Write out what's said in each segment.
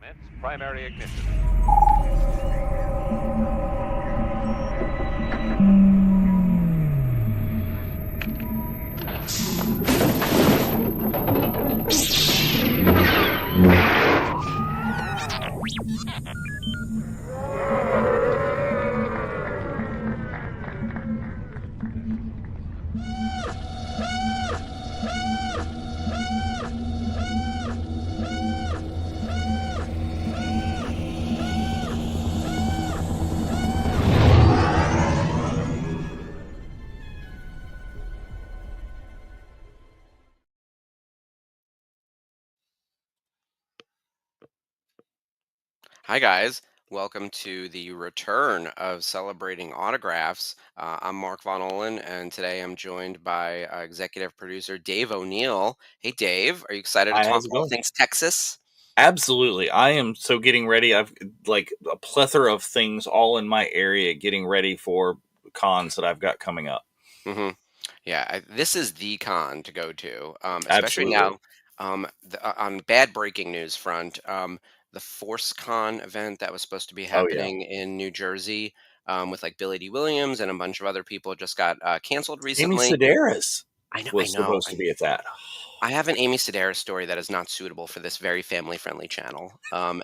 Commence primary ignition. Hi, guys. Welcome to the return of Celebrating Autographs. I'm Mark Von Olen, and today I'm joined by executive producer Dave O'Neill. Hey, Dave, are you excited to Hi, talk how's it all going? things Texas? Absolutely. I am so getting ready. I've like a plethora of things all in my area getting ready for cons that I've got coming up. hmm Yeah, this is the con to go to, especially Absolutely. now on bad breaking news front. The Force Con event that was supposed to be Oh yeah. happening in New Jersey with like Billy D. Williams and a bunch of other people just got canceled Amy recently. Sedaris I know, I was know. supposed to be at that. I have an Amy Sedaris story that is not suitable for this very family-friendly channel,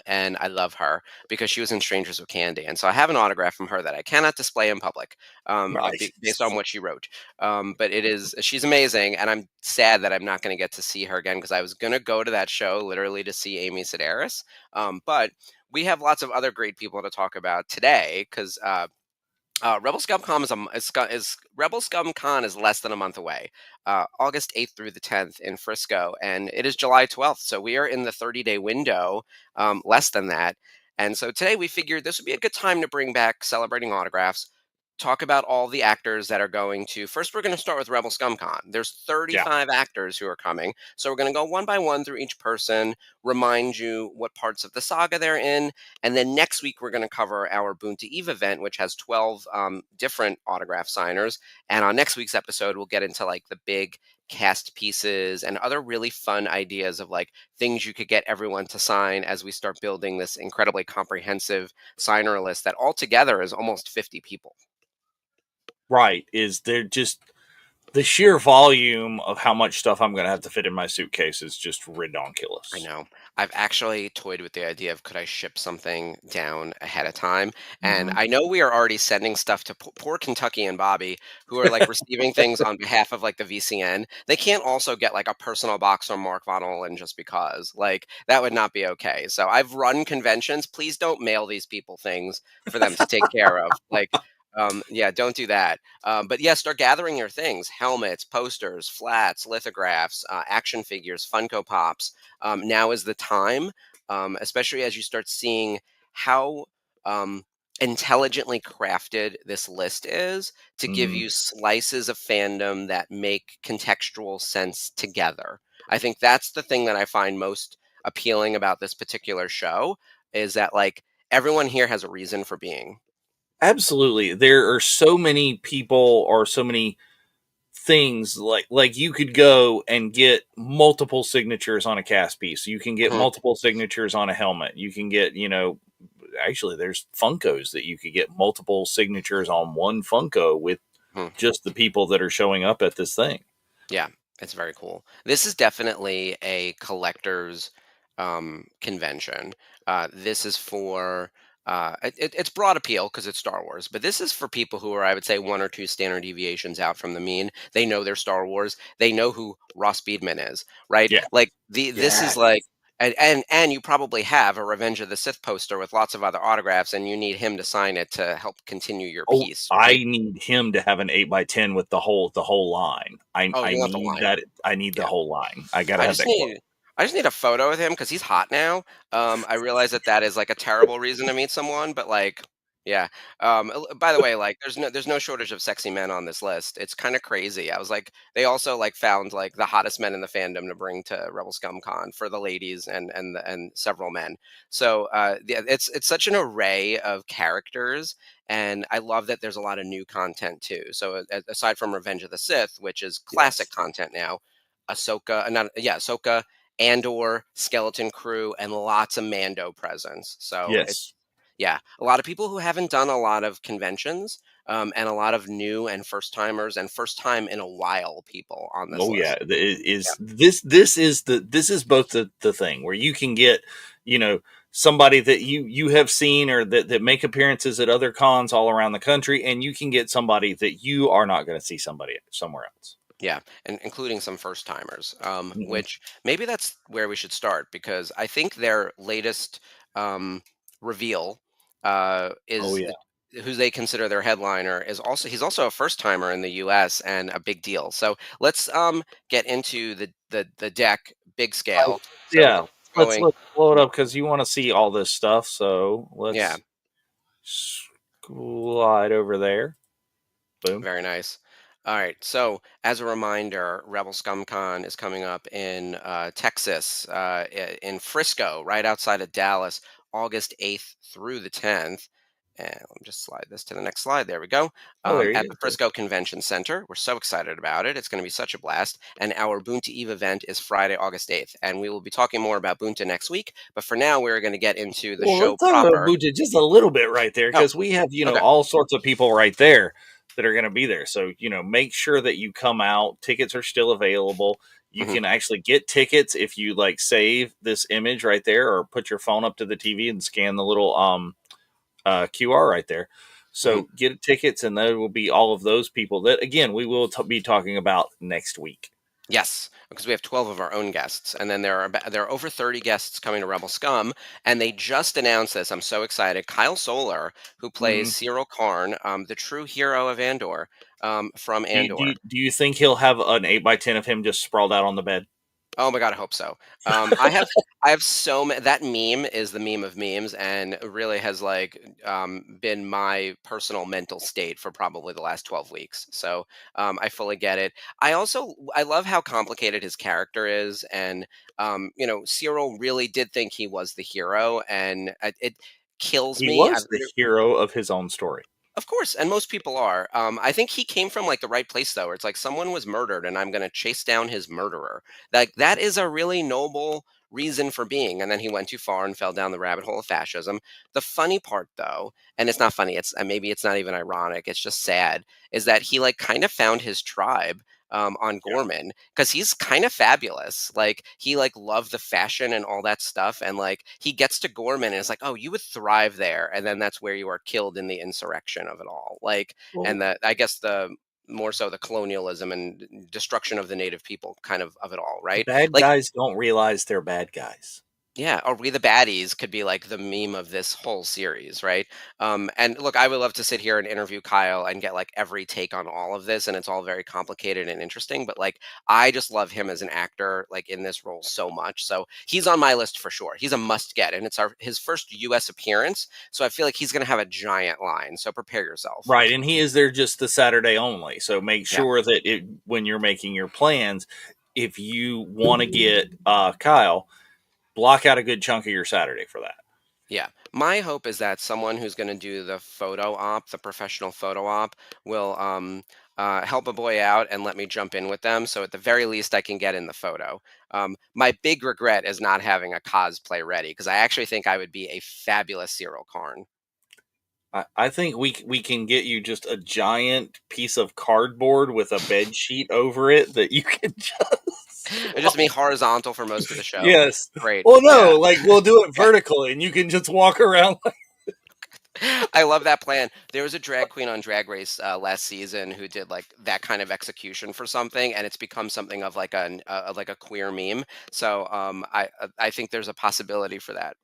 and I love her because she was in Strangers with Candy, and so I have an autograph from her that I cannot display in public, based on Nice. what she wrote. But she's amazing, and I'm sad that I'm not going to get to see her again because I was going to go to that show literally to see Amy Sedaris. But we have lots of other great people to talk about today because Rebel Scum Con Rebel Scum Con is less than a month away, August 8th through the 10th in Frisco, and it is July 12th. So we are in the 30-day window, less than that. And so today we figured this would be a good time to bring back Celebrating Autographs, talk about all the actors that are going to. First, we're going to start with Rebel Scum Con. There's Yeah. 35 actors who are coming. So we're going to go one by one through each person, remind you what parts of the saga they're in, and then next week, we're going to cover our Boon to Eve event, which has 12 different autograph signers. And on next week's episode, we'll get into like the big cast pieces and other really fun ideas of like things you could get everyone to sign as we start building this incredibly comprehensive signer list that altogether is almost 50 people. Right. Is there just the sheer volume of how much stuff I'm gonna have to fit in my suitcase is just I ridiculous. know. I've actually toyed with the idea of could I ship something down ahead of time? And Hmm. I know we are already sending stuff to poor Kentucky and Bobby, who are like receiving things on behalf of like the VCN. They can't also get like a personal box from Mark Von Olen just because. Like that would not be okay. So I've run conventions. Please don't mail these people things for them to take care of. Like, yeah, don't do that. But yeah, start gathering your things: helmets, posters, flats, lithographs, action figures, Funko Pops. Now is the time, especially as you start seeing how intelligently crafted this list is to give Hmm. you slices of fandom that make contextual sense together. I think that's the thing that I find most appealing about this particular show is that like everyone here has a reason for being. Absolutely. There are so many people or so many things like you could go and get multiple signatures on a cast piece. You can get Mhm, multiple signatures on a helmet. You can get, actually there's Funkos that you could get multiple signatures on one Funko with mhm. just the people that are showing up at this thing. Yeah, it's very cool. This is definitely a collector's convention. This is for it's broad appeal because it's Star Wars, but this is for people who are, I would say, one or two standard deviations out from the mean. They know their Star Wars. They know who Ross Beedman is, right? Yeah. Like this is like. Yes. And you probably have a Revenge of the Sith poster with lots of other autographs, and you need him to sign it to help continue your Oh, piece, right? I need him to have an 8x10 with the whole line. I Oh, I you want the need line? that. I need the Yeah. whole line. I gotta I have just that quote. need I just need a photo with him because he's hot now. I realize that that is like a terrible reason to meet someone, but like, yeah. By the way, like, there's no shortage of sexy men on this list. It's kind of crazy. I was like, they also like found like the hottest men in the fandom to bring to Rebel Scum Con for the ladies and several men. So yeah, it's such an array of characters. And I love that there's a lot of new content too. So aside from Revenge of the Sith, which is classic Yes. content now, Ahsoka, not yeah, Ahsoka Andor, Skeleton Crew, and lots of Mando presence. So Yes. yeah, a lot of people who haven't done a lot of conventions, and a lot of new and first timers and first time in a while people on this Oh yeah, list. Yeah. this is both the thing where you can get, you know, somebody that you have seen or that make appearances at other cons all around the country, and you can get somebody that you are not going to see somebody somewhere else. Yeah, and including some first timers, Hmm. which maybe that's where we should start because I think their latest reveal Oh is yeah. who they consider their headliner is also he's also a first timer in the U.S. and a big deal. So let's get into the deck big Right. scale. So Yeah. Let's going, let's blow it up because you want to see all this stuff. So yeah. let's slide over there. Boom. Very nice. All right. So, as a reminder, Rebel Scum Con is coming up in Texas, in Frisco, right outside of Dallas, August 8th through the 10th. And let me just slide this to the next slide. There we go. Oh, there At you the go. Frisco Convention Center. We're so excited about it. It's going to be such a blast. And our Bunta Eve event is Friday, August 8th. And we will be talking more about Bunta next week. But for now, we're going to get into the Well, show let's talk about proper. Bucha just a little bit right there Oh, because we have, okay. all sorts of people right there that are going to be there. So, make sure that you come out. Tickets are still available. You Hmm. can actually get tickets if you like save this image right there or put your phone up to the TV and scan the little QR right there. Hmm. So get tickets, and there will be all of those people that, again, we will be talking about next week. Yes, because we have 12 of our own guests, and then there are over 30 guests coming to Rebel Scum, and they just announced this. I'm so excited. Kyle Solar, who plays Mm-hmm. Cyril Karn, the true hero of Andor, from Do you, do Andor. you, do you think he'll have an 8x10 of him just sprawled out on the bed? Oh my god, I hope so. I have so many. That meme is the meme of memes, and it really has like been my personal mental state for probably the last 12 weeks. So I fully get it. I love how complicated his character is, and Cyril really did think he was the hero, and it kills He me. was the hero of his own story. Of course, and most people are. I think he came from like the right place though, where it's like someone was murdered and I'm gonna chase down his murderer. Like that is a really noble reason for being. And then he went too far and fell down the rabbit hole of fascism. The funny part though, and it's not funny, it's maybe it's not even ironic, it's just sad, is that he like kind of found his tribe on Yeah. Gorman because he's kind of fabulous. Like he like loved the fashion and all that stuff, and like he gets to Gorman and it's like, oh, you would thrive there, and then that's where you are killed in the insurrection of it all. Like, and Well, the I guess the more so the colonialism and destruction of the native people kind of it all, right? bad Like guys don't realize they're bad guys. yeah, or We the Baddies could be like the meme of this whole series, right? And look, I would love to sit here and interview Kyle and get like every take on all of this, and it's all very complicated and interesting. But like, I just love him as an actor, like in this role so much. So he's on my list for sure. He's a must get, and it's his first U.S. appearance. So I feel like he's gonna have a giant line. So prepare yourself. Right, and he is there just the Saturday only. So make Yeah. sure that when you're making your plans, if you want to get Kyle, block out a good chunk of your Saturday for that. Yeah. My hope is that someone who's going to do the photo op, the professional photo op, will help a boy out and let me jump in with them. So at the very least, I can get in the photo. My big regret is not having a cosplay ready because I actually think I would be a fabulous Cyril Karn. I think we can get you just a giant piece of cardboard with a bed sheet over it that you can just It's just me horizontal for most of the show. yes. Great. Well, Yeah. no, like we'll do it vertically, and you can just walk around. I love that plan. There was a drag queen on Drag Race last season who did like that kind of execution for something, and it's become something of like a queer meme. So I think there's a possibility for that.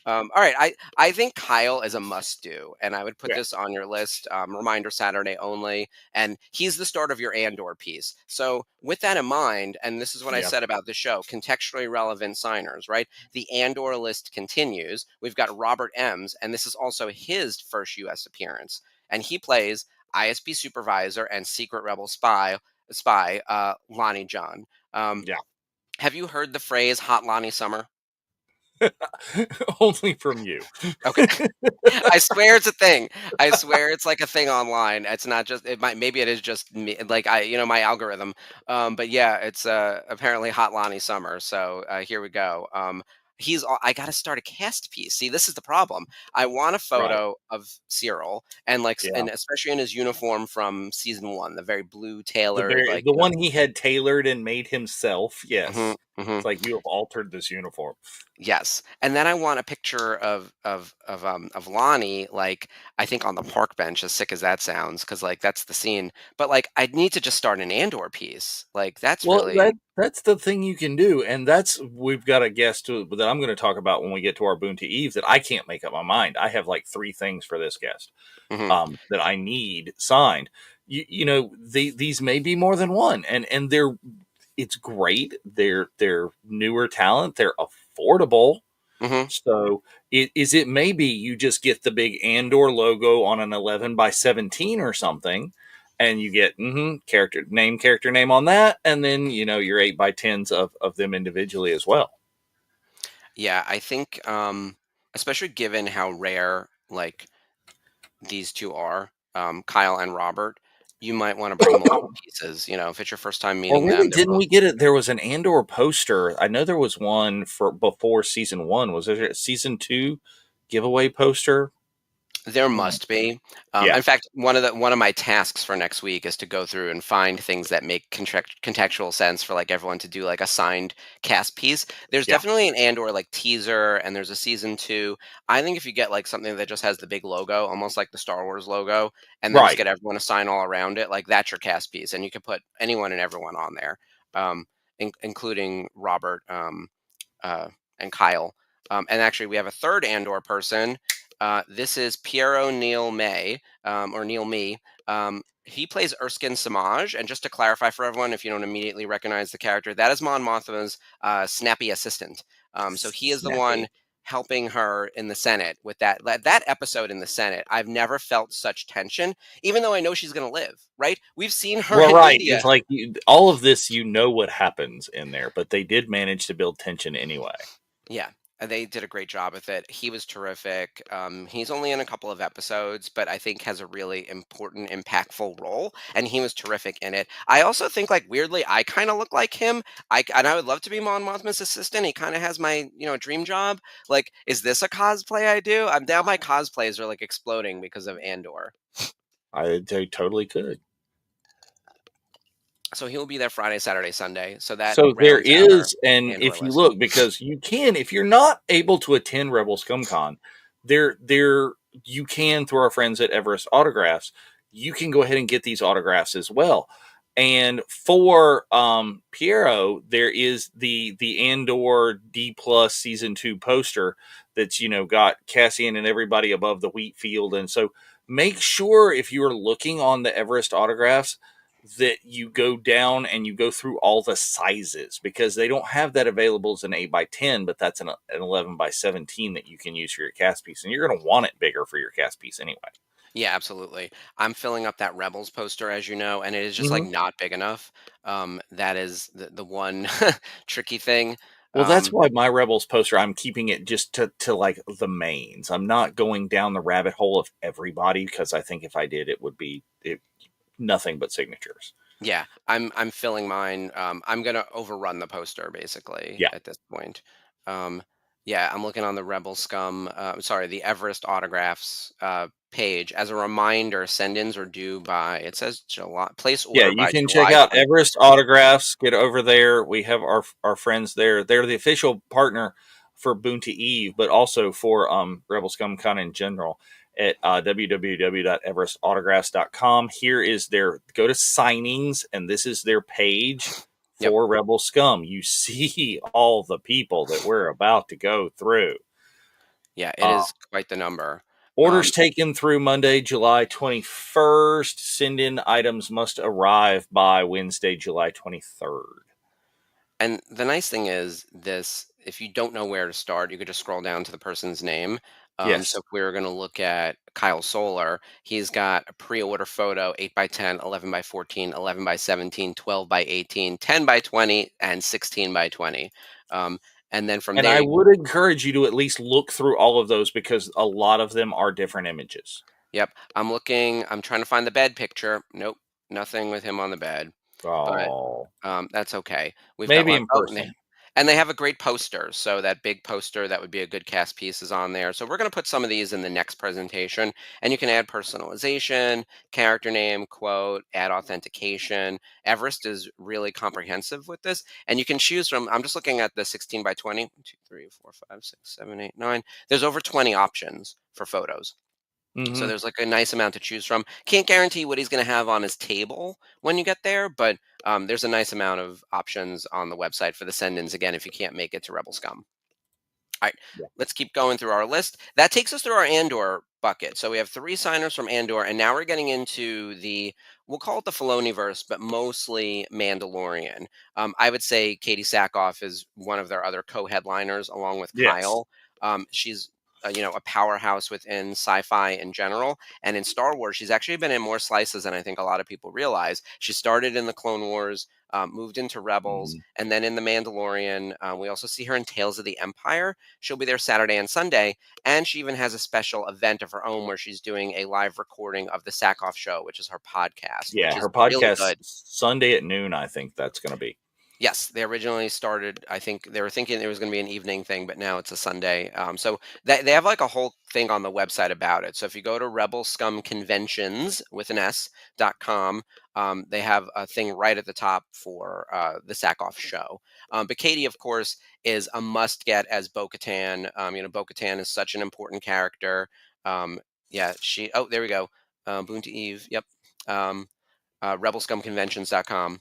All right, I think Kyle is a must do, and I would put Yeah, this on your list. Reminder Saturday only, and he's the start of your Andor piece. So with that in mind, and this is what I yeah, said about the show: contextually relevant signers, right? The Andor list continues. We've got Robert Ems, and this is also his first U.S. appearance, and he plays ISB supervisor and secret rebel spy Lonnie John. Um, yeah. have you heard the phrase "Hot Lonnie Summer"? Only from you. Okay. I swear it's a thing. I swear it's like a thing online. It's not just it might maybe it is just me like my algorithm. But yeah, it's apparently Hot Lonnie Summer. So here we go. I got to start a cast piece. See, this is the problem. I want a Right. photo of Cyril and like Yeah. and especially in his uniform from season 1, the very blue The tailored very like, the one he had tailored and made himself. mhm, Yes. mhm. It's like you have altered this uniform. Yes, and then I want a picture of Lonnie, like, I think on the park bench, as sick as that sounds, because like, that's the scene, but, like, I need to just start an Andor piece, like, that's Well, really that's the thing you can do, and that's we've got a guest that I'm going to talk about when we get to our Boon to Eve that I can't make up my mind. I have like three things for this guest mhm, that I need signed. These may be more than one, and it's great. They're newer talent. They're affordable. mhm. So it maybe you just get the big Andor logo on an 11 by 17 or something, and you get character name on that, and then your 8 by 10s of them individually as well. Yeah, I think, especially given how rare, like, these 2 are, Kyle and Robert, you might wanna bring multiple pieces, if it's your first time Well, meeting really, them, they're didn't both we get it? There was an Andor poster. I know there was one for before season 1. Was there a season 2 giveaway poster? There Hmm. must be. Yeah, In fact, one of my tasks for next week is to go through and find things that make contextual sense for like everyone to do like a signed cast piece. There's yeah, definitely an Andor like teaser, and there's a season 2. I think if you get like something that just has the big logo, almost like the Star Wars logo, and then just right. get everyone to sign all around it, like that's your cast piece, and you can put anyone and everyone on there, um, including Robert. Uh, and Kyle. And actually, we have a third Andor person. This is Piero Neil May, or Neil Me. He plays Erskine Samaj. And just to clarify for everyone, if you don't immediately recognize the character, that is Mon Mothma's snappy assistant. So he is the one Snappy. helping her in the Senate with that episode in the Senate. I've never felt such tension, even though I know she's going to live. Right? We've seen her Well, in right. media. It's like all of this, what happens in there, but they did manage to build tension anyway. Yeah, they did a great job with it. He was terrific. He's only in a couple of episodes, but I think has a really important, impactful role, and he was terrific in it. I also think, like weirdly, I kind of look like him. And I would love to be Mon Mothma's assistant. He kind of has my dream job. Like, is this a cosplay I do? I'm now my cosplays are like exploding because of Andor. They totally could. So he'll be there Friday, Saturday, Sunday. So that So there rounds out our is, and Andor if you list. look, because you can, if you're not able to attend Rebel Scum Con, there you can through our friends at Everest Autographs. You can go ahead and get these autographs as well. And for Piero, there is the Andor D+ season 2 poster that's got Cassian and everybody above the wheat field, and so make sure if you are looking on the Everest autographs that you go down and you go through all the sizes, because they don't have that available as an 8 by 10, but that's an 11 by 17 that you can use for your cast piece, and you're going to want it bigger for your cast piece anyway. Yeah, absolutely. I'm filling up that Rebels poster, as you know, and it is just like Hmm. not big enough. That is the one tricky thing. Well, that's Um, why my Rebels poster, I'm keeping it just to like the mains. I'm not going down the rabbit hole of everybody, because I think if I did, it would be nothing but signatures. yeah, I'm filling mine. I'm gonna overrun the poster basically Yeah. at this point. Um, yeah, I'm looking on the Rebel Scum. Sorry, the Everest autographs page. As a reminder, send-ins are due by. It says July. Place Yeah, order you by can check July out 20. Everest Autographs. Get over there. We have our friends there. They're the official partner for Boonty Eve, but also for Rebel Scum Con in general at www.everestautographs.com. Here is their go to signings, and this is their page Yep. for Rebel Scum. You see all the people that we're about to go through. Yeah, it Uh, is quite the number. Orders Um, taken through Monday, July 21st. Send in items must arrive by Wednesday, July 23rd. And the nice thing is this, if you don't know where to start, you could just scroll down to the person's name. So Yes. if we were going to look at Kyle Solar, he's got a pre-order photo 8 by 10, 11 by 14, 11 by 17, 12 by 18, 10 by 20, and 16 by 20. And then from And there, I you can, would encourage you to at least look through all of those because a lot of them are different images. yep, I'm looking, I'm trying to find the bed picture. Nope, nothing with him on the bed. But Oh, that's okay. We've got maybe one in oh, person. and they have a great poster, so that big poster, that would be a good cast piece is on there. So we're gonna put some of these in the next presentation, and you can add personalization, character name, quote, add authentication. Everest is really comprehensive with this, and you can choose from, I'm just looking at the 16 by 20, 1, 2, 3, 4, 5, 6, 7, 8, 9. There's over 20 options for photos. So Hmm. there's like a nice amount to choose from. Can't guarantee what he's going to have on his table when you get there, but there's a nice amount of options on the website for the send-ins. Again, if you can't make it to Rebel Scum. All right, Yeah. let's keep going through our list. That takes us through our Andor bucket. So we have 3 signers from Andor, and now we're getting into the, we'll call it the Filoniverse, but mostly Mandalorian. I would say Katie Sackhoff is one of their other co-headliners, along with Yes. Kyle. She's a powerhouse within sci-fi in general, and in Star Wars, she's actually been in more slices than I think a lot of people realize. She started in the Clone Wars, moved into Rebels, Mhm. and then in The Mandalorian. We also see her in Tales of the Empire. She'll be there Saturday and Sunday, and she even has a special event of her own where she's doing a live recording of the Sackoff Show, which is her podcast, which Yeah, is her really podcast good. Sunday at noon. I think that's going to be. Yes, they originally started. I think they were thinking it was going to be an evening thing, but now it's a Sunday. So they have like a whole thing on the website about it. So if you go to Rebel Scum Conventions with an S.com, they have a thing right at the top for the Sackoff show. But Katie, of course, is a must get as Bo Katan. Bo Katan is such an important character. Um, yeah, oh, there we go. Boonta Eve. Yep. Um, rebelscumconventions.com.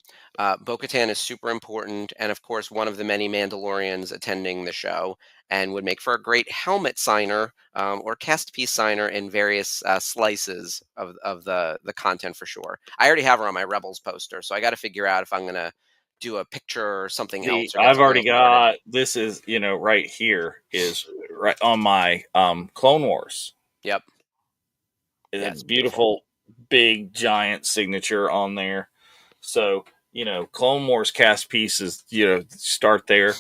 Bo-Katan is super important, and of course, one of the many Mandalorians attending the show, and would make for a great helmet signer or cast piece signer in various slices of the content for sure. I already have her on my Rebels poster, so I got to figure out if I'm gonna do a picture or something See, else or get I've something already else started. got this. Is right here is right on my Clone Wars. Yep, A yeah, it's beautiful. beautiful, big, giant signature on there. So Clone Wars cast pieces. Start there.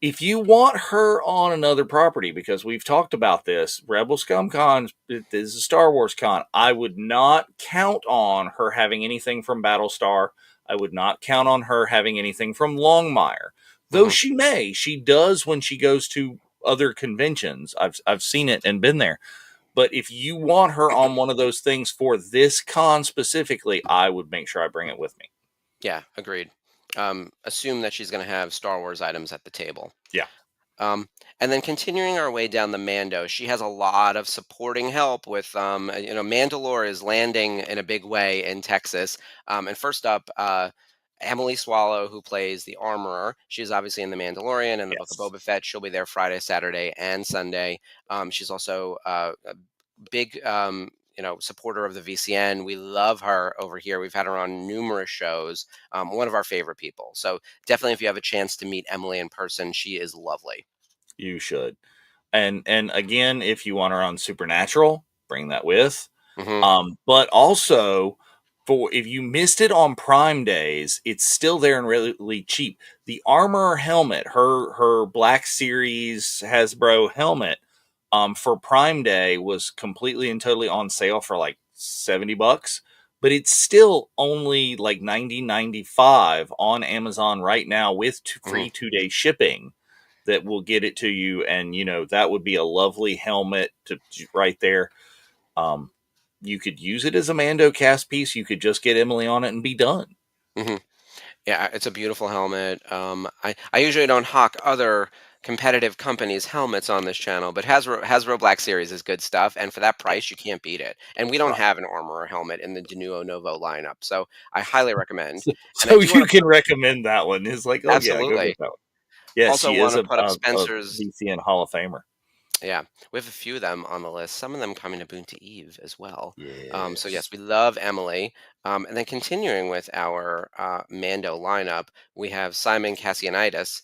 If you want her on another property, because we've talked about this, Rebel Scum Con is a Star Wars con. I would not count on her having anything from Battlestar. I would not count on her having anything from Longmire. Though Hmm. she does when she goes to other conventions. I've seen it and been there. But if you want her on one of those things for this con specifically, I would make sure I bring it with me. Yeah, agreed. Assume that she's going to have Star Wars items at the table. Yeah. Um, and then continuing our way down the Mando, she has a lot of supporting help with, Mandalore is landing in a big way in Texas. And first up, Emily Swallow, who plays the armorer. She's obviously in The Mandalorian and the Book of Yes. Boba Fett. She'll be there Friday, Saturday, and Sunday. She's also a big, supporter of the VCN. We love her over here. We've had her on numerous shows. One of our favorite people. So definitely, if you have a chance to meet Emily in person, she is lovely. You should. And again, if you want her on Supernatural, bring that with. Hmm. But also for if you missed it on Prime days, it's still there and really, really cheap. The Armor helmet, her Black Series Hasbro helmet, for Prime Day was completely and totally on sale for like $70, but it's still only like 90.95 on Amazon right now with Hmm. free 2-day shipping that will get it to you. And that would be a lovely helmet to right there. um you could use it as a Mando cast piece. You could just get Emily on it and be done. Hmm. Yeah, it's a beautiful helmet. I usually don't hawk other competitive companies' helmets on this channel, but Hasbro Black Series is good stuff, and for that Yeah. price, you can't beat it. And we don't Right. have an Armorer helmet in the Denuo Novo lineup, so I highly recommend. So, And I so do want you to can recommend that one. It's like, oh yeah, go absolutely get that one. Yes, also she want is to a, put up Spencer's. VCN Hall of Famer. Yeah, we have a few of them on the list. Some of them coming to Boonta Eve as well. So Yes. yes, we love Emily. And then continuing with our Mando lineup, we have Simon Cassianitis.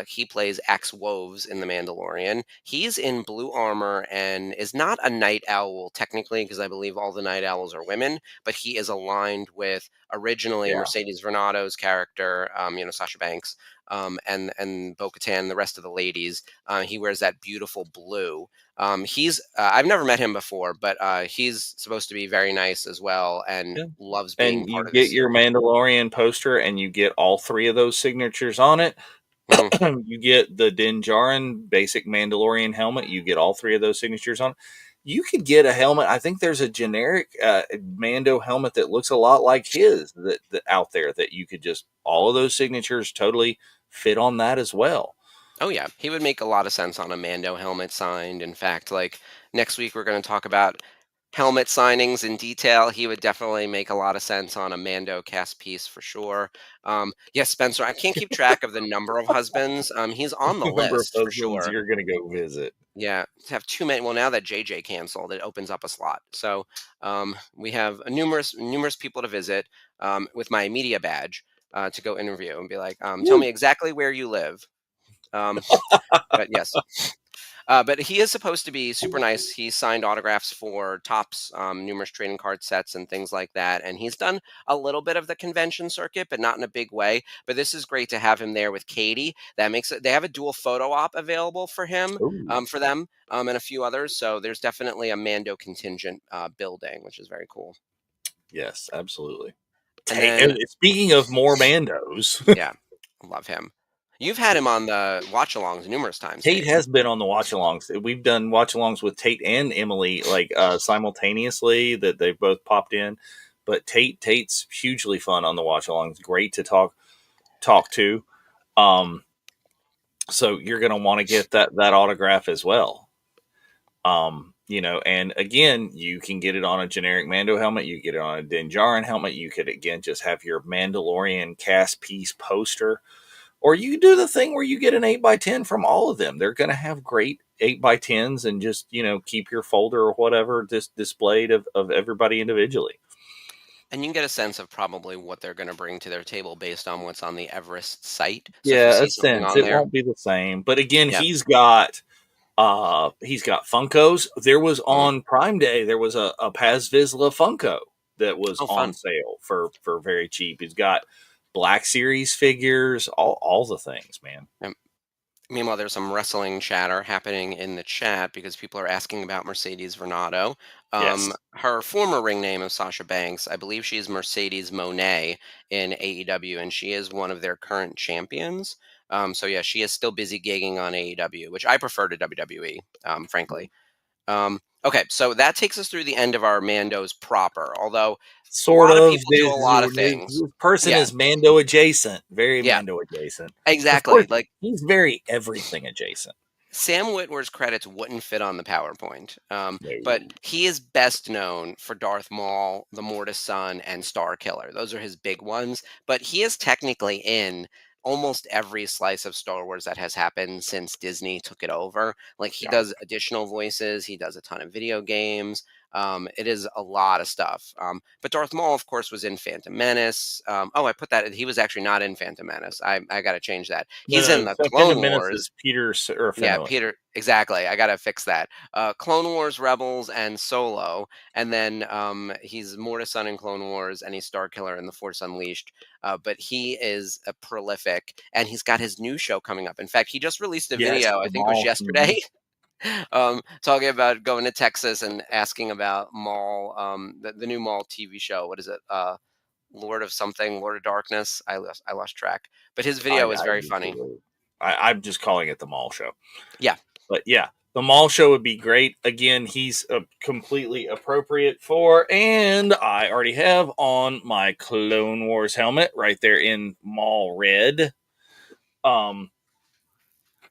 He plays Axe Woves in The Mandalorian. He's in blue armor and is not a night owl technically, because I believe all the night owls are women. But he is aligned with originally Yeah. Mercedes Vernato's character, Sasha Banks. and Bo-Katan, the rest of the ladies. He wears that beautiful blue. He's I've never met him before, but he's supposed to be very nice as well and Yeah. loves being And you part of this get your series. Mandalorian poster, and you get all three of those signatures on it. Mhm. You get the Din Djarin basic Mandalorian helmet. You get all three of those signatures on it. You could get a helmet. I think there's a generic Mando helmet that looks a lot like his that out there that you could just all of those signatures totally fit on that as well. Oh yeah, he would make a lot of sense on a Mando helmet signed. In fact, like next week we're going to talk about helmet signings in detail. He would definitely make a lot of sense on a Mando cast piece for sure. Yes, Spencer, I can't keep track of the number of husbands. He's on the Number of list for husbands sure. you're going to go visit. Yeah, to have too many. Well, now that JJ canceled, it opens up a slot. So we have a numerous people to visit with my media badge to go interview and be like, tell Woo. me exactly where you live. Um, but yes, but he is supposed to be super nice. He signed autographs for Topps, numerous trading card sets and things like that. And he's done a little bit of the convention circuit, but not in a big way. But this is great to have him there with Katie. That makes it. They have a dual photo op available for him, Ooh. for them, and a few others. So there's definitely a Mando contingent building, which is very cool. Yes, absolutely. And then, Speaking of more Mandos, yeah, love him. You've had him on the watch-alongs numerous times, Tate Tate. has been on the watch alongs. We've done watch alongs with Tate and Emily like simultaneously that they've both popped in. But Tate's hugely fun on the watch alongs. Great to talk to. Um, so you're gonna want to get that autograph as well. And again, you can get it on a generic Mando helmet. You get it on a Din Djarin helmet. You could again just have your Mandalorian cast piece poster. Or you do the thing where you get an 8x10 from all of them. They're going to have great 8x10s and just, keep your folder or whatever displayed of everybody individually. And you can get a sense of probably what they're going to bring to their table based on what's on the Everest site. So if you Yeah, a see something sense. on It there, won't be the same. But again, yeah. he's got Funkos. There was Mm. on Prime Day, there was a Paz Vizsla Funko that was Oh, on fun. sale for very cheap. He's got Black Series figures, all the things, man. And meanwhile, there's some wrestling chatter happening in the chat because people are asking about Mercedes Vernado. Yes. Her former ring name is Sasha Banks. I believe she's Mercedes Monet in AEW, and she is one of their current champions. So yeah, she is still busy gigging on AEW, which I prefer to WWE, frankly. Okay, so that takes us through the end of our Mandos proper. Although a Sort lot of of. people do a lot of things. This person Yeah, is Mando adjacent, very yeah, Mando adjacent. Of exactly. course, Like he's very everything adjacent. Sam Witwer's credits wouldn't fit on the PowerPoint, but No. he is best known for Darth Maul, the Mortis Son, and Star Killer. Those are his big ones. But he is technically in almost every slice of Star Wars that has happened since Disney took it over. Like he Yeah. does additional voices, he does a ton of video games. It is a lot of stuff. But Darth Maul, of course, was in Phantom Menace. I put that. He was actually not in Phantom Menace. I got to change that. No, He's no. in the Phantom Clone Menace Wars. is Peter Yeah, Serafinowicz. Peter, exactly. I gotta fix that. Clone Wars, Rebels, and Solo, and then he's Mortis Son in Clone Wars, and he's Star Killer in The Force Unleashed. But he is a prolific, and he's got his new show coming up. In fact, he just released a Yes, video. I the think it was mall. Hmm. yesterday, talking about going to Texas and asking about Maul, the new Maul TV show. What is it? Lord of something, Lord of Darkness. I lost track. But his video was I very used funny. to. I'm just calling it the mall show. Yeah. But yeah, the mall show would be great. Again, he's completely appropriate for, and I already have on my Clone Wars helmet right there in mall red. Um,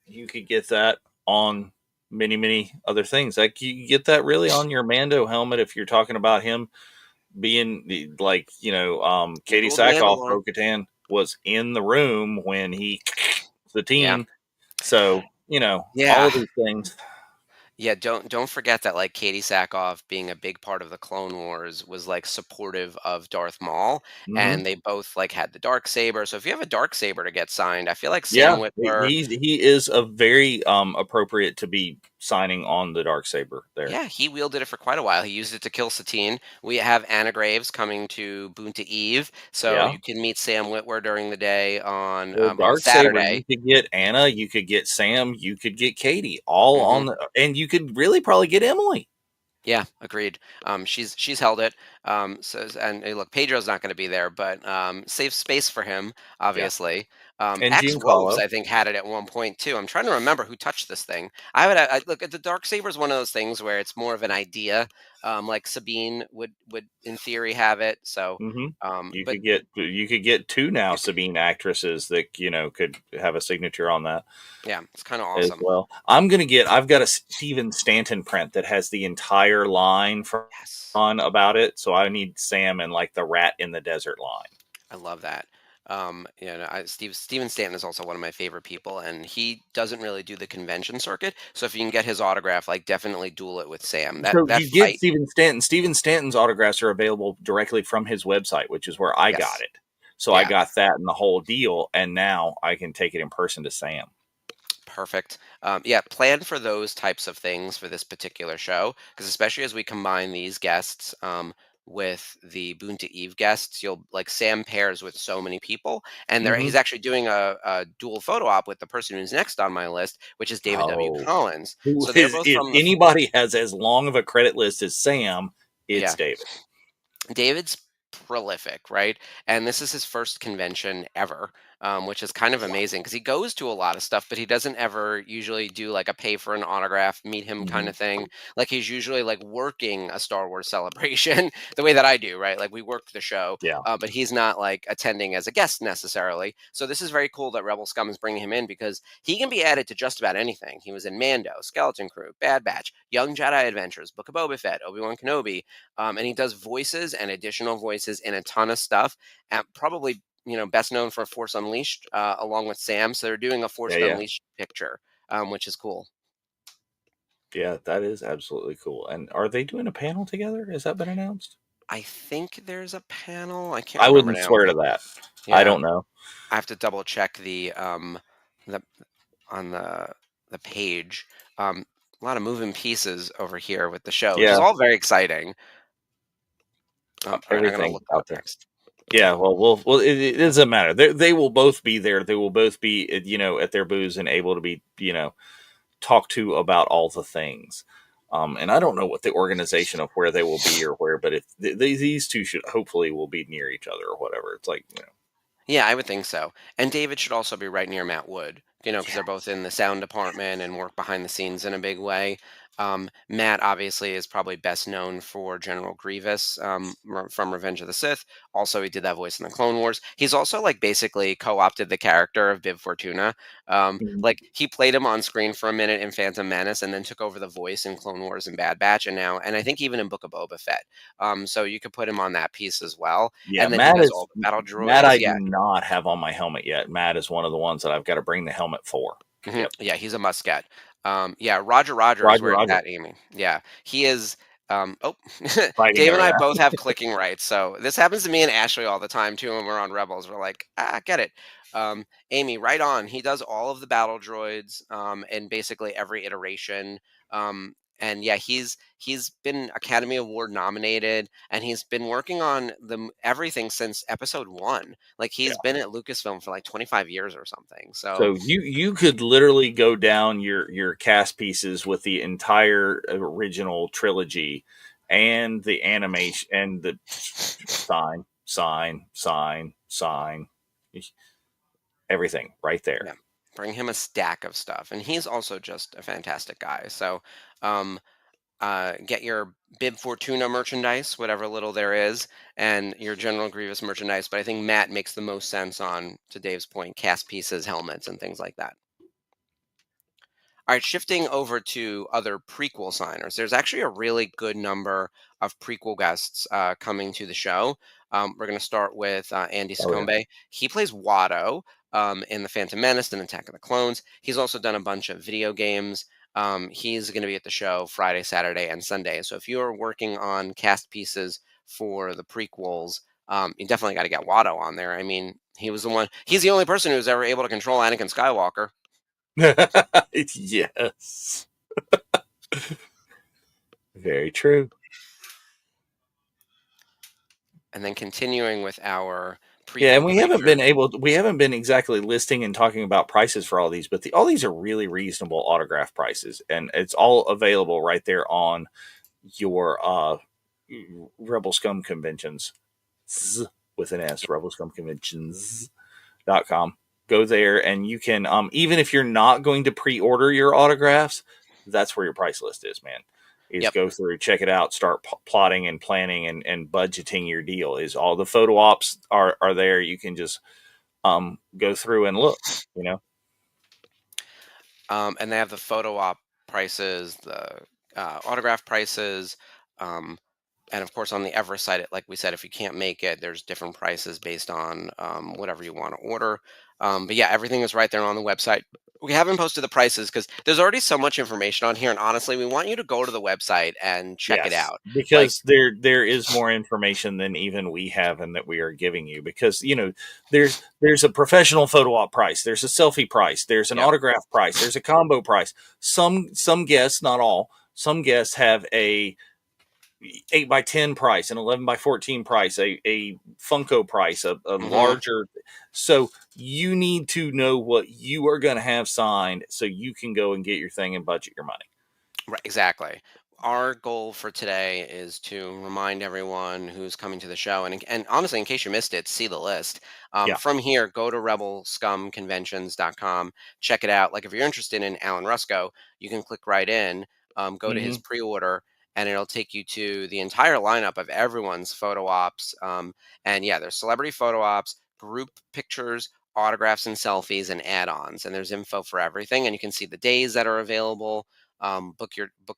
you could get that on many other things. Like you get that really on your Mando helmet if you're talking about him being like The Katie old Sackhoff, Mandalore. Bo-Katan was in the room when he the Yeah. team. So all Yeah. of these things. Yeah, don't forget that like Katie Sackhoff being a big part of the Clone Wars was like supportive of Darth Maul, Hmm. and they both like had the dark saber. So if you have a dark saber to get signed, I feel like Sam Yeah, Witwer. he is a very appropriate to be signing on the Darksaber there. Yeah, he wielded it for quite a while. He used it to kill Satine. We have Anna Graves coming to Boonta Eve, so Yeah. you can meet Sam Witwer during the day Well, on Darksaber, you Saturday. could get Anna, you could get Sam, you could get Katie, all Hmm. on the, and you could really probably get Emily. Yeah, agreed. She's held it. And hey, look, Pedro's not going to be there, but save space for him, Yeah. obviously. And X Rose, Giancarlo. I think, had it at one point too. I'm trying to remember who touched this thing. I would look at the Dark Saber is one of those things where it's more of an idea. Like Sabine would in theory have it. So, Hmm. You but could get two now Sabine actresses that could have a signature on that yeah, it's kind of as awesome. well. I've got a Steven Stanton print that has the entire line from Yes. on about it. So I need Sam and like the rat in the desert line. I love that. Steven Stanton is also one of my favorite people, and he doesn't really do the convention circuit. So if you can get his autograph, like definitely duel it with Sam. That So that you get fight, Steven Stanton. Steven Stanton's autographs are available directly from his website, which is where I got yes, it. So I yeah, got that and the whole deal, and now I can take it in person to Sam. perfect. Yeah, plan for those types of things for this particular show, because especially as we combine these guests with the Boon to Eve guests, you'll like Sam pairs with so many people, and he's Hmm. actually doing a dual photo op with the person who's next on my list, which is David W. Oh, Collins. who So they're is both if from the anybody has as long of a credit list as Sam, it's yeah. David. David's prolific, right? And this is his first convention ever, which is kind of amazing because he goes to a lot of stuff, but he doesn't ever usually do like a pay for an autograph, meet him kind Hmm. of thing. Like he's usually like working a Star Wars celebration the way that I do, right? Like we work the show, Yeah, but he's not like attending as a guest necessarily. So this is very cool that Rebel Scum is bringing him in because he can be added to just about anything. He was in Mando, Skeleton Crew, Bad Batch, Young Jedi Adventures, Book of Boba Fett, Obi-Wan Kenobi, and he does voices and additional voices in a ton of stuff. And probably best known for Force Unleashed, along with Sam. So they're doing a yeah, Force yeah, Unleashed picture, which is cool. yeah. That is absolutely cool. And are they doing a panel together? Has that been announced? I think there's a panel. I can't I remember wouldn't now. swear to that. I Yeah, don't know. I have to double check the on the page. A lot of moving pieces over here with the show, which is Yeah, all very exciting. All right, I'm gonna everything look it out up there. next. Yeah, well, it doesn't matter. They will both be there. They will both be, at their booths and able to be, talked to about all the things. And I don't know what the organization of where they will be or where, but if these two should hopefully will be near each other or whatever. It's like, Yeah, I would think so. And David should also be right near Matt Wood, because they're both yes, in the sound department and work behind the scenes in a big way. Matt obviously is probably best known for General Grievous from Revenge of the Sith. Also, he did that voice in the Clone Wars. He's also like basically co-opted the character of Bib Fortuna. mhm, Like he played him on screen for a minute in Phantom Menace, and then took over the voice in Clone Wars and Bad Batch, and I think even in Book of Boba Fett. So you could put him on that piece as well. yeah. And then he does all the battle Matt. droids. I Yeah. do not have on my helmet yet. Matt is one of the ones that I've got to bring the helmet for. Mhm. Yep, Yeah, he's a must get. Yeah, Roger is Roger, where it's Roger, at, Amy. Yeah, he is. Oh, fighting Dave and over I that. both have clicking rights, so this happens to me and Ashley all the time too. When we're on Rebels, we're like, get it. Amy, right on. He does all of the battle droids, in basically every iteration. And yeah, he's been Academy Award nominated, and he's been working on everything since Episode 1. Like Yeah. he's been at Lucasfilm for like 25 years or something. So So you could literally go down your cast pieces with the entire original trilogy and the animation and the sign, everything right there. yeah, bring him a stack of stuff, and he's also just a fantastic guy. So, um, get your Bib Fortuna merchandise, whatever little there is, and your General Grievous merchandise. But I think Matt makes the most sense on, to Dave's point, cast pieces, helmets, and things like that. All right, shifting over to other prequel signers. There's actually a really good number of prequel guests coming to the show. We're going to start with Andy Oh yeah. Secombe. He plays Watto in The Phantom Menace and Attack of the Clones. He's also done a bunch of video games. He's going to be at the show Friday, Saturday, and Sunday. So if you're working on cast pieces for the prequels, you definitely got to get Watto on there. I mean, he's the only person who's ever able to control Anakin Skywalker. Yes. Very true. And then continuing with our Yeah, and prequel creatures. we haven't been exactly listing and talking about prices for all these, but all these are really reasonable autograph prices, and it's all available right there on your Rebel Scum Conventions with an S, Rebel Scum Conventions.com. Go there and you can even if you're not going to pre-order your autographs, that's where your price list is, man. Is Yep. go through, check it out, start plotting and planning and budgeting your deal. Is all the photo ops are there. You can just go through and look, you know. And they have the photo op prices, the autograph prices, um, and of course on the Everest site, like we said, if you can't make it, there's different prices based on whatever you want to order. But yeah, everything is right there on the website. We haven't posted the prices because there's already so much information on here, and honestly, we want you to go to the website and check it Yes, out. Like, because there is more information than even we have and that we are giving you. Because there's a professional photo op price, there's a selfie price, there's an yep, autograph price, there's a combo price. Some guests, not all, some guests have a 8x10 price, an 11x14 price, a Funko price, a hmm larger. So you need to know what you are going to have signed so you can go and get your thing and budget your money. right, exactly. Our goal for today is to remind everyone who's coming to the show, and honestly, in case you missed it, see the list. Yeah. From here, go to rebelscumconventions.com, check it out. Like if you're interested in Alan Rusco, you can click right in, go to his Hmm. pre-order, and it'll take you to the entire lineup of everyone's photo ops. And yeah, there's celebrity photo ops, group pictures, autographs and selfies, and add-ons. And there's info for everything, and you can see the days that are available. Book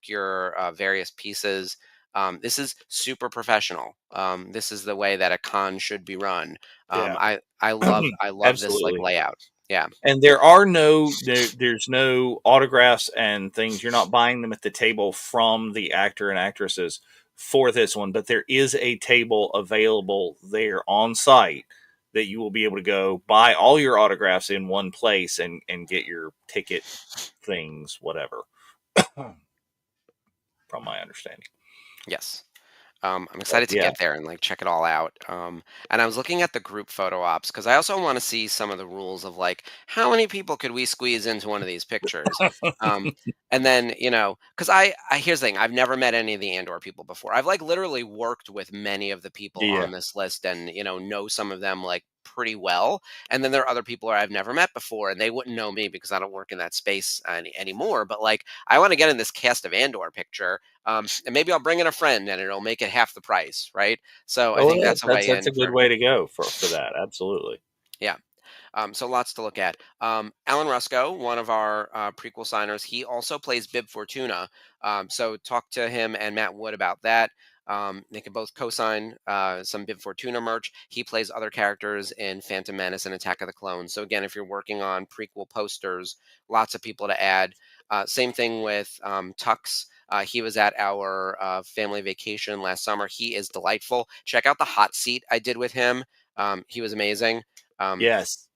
your various pieces. This is super professional. This is the way that a con should be run. Yeah. I love this like Absolutely. layout. Yeah. And there's no autographs and things. You're not buying them at the table from the actor and actresses for this one, but there is a table available there on site that you will be able to go buy all your autographs in one place and get your ticket things, whatever, from my understanding. Yes. I'm But excited to yeah. get there and like check it all out. And I was looking at the group photo ops because I also want to see some of the rules of like how many people could we squeeze into one of these pictures. Um, and then because I here's the thing, I've never met any of the Andor people before. I've like literally worked with many of the people Yeah. on this list and know some of them like pretty well. And then there are other people I've never met before, and they wouldn't know me because I don't work in that space anymore. But like I want to get in this cast of Andor picture, and maybe I'll bring in a friend and it'll make it half the price, right? So I Oh, think that's a way that's in a good for way to go for that. Absolutely. yeah. So lots to look at. Alan Rusco, one of our prequel signers, he also plays Bib Fortuna. So talk to him and Matt Wood about that. They can both co-sign some Bib Fortuna merch. He plays other characters in Phantom Menace and Attack of the Clones. So again, if you're working on prequel posters, lots of people to add. Same thing with Tux. He was at our family vacation last summer. He is delightful. Check out the hot seat I did with him. He was amazing. Um, Yes.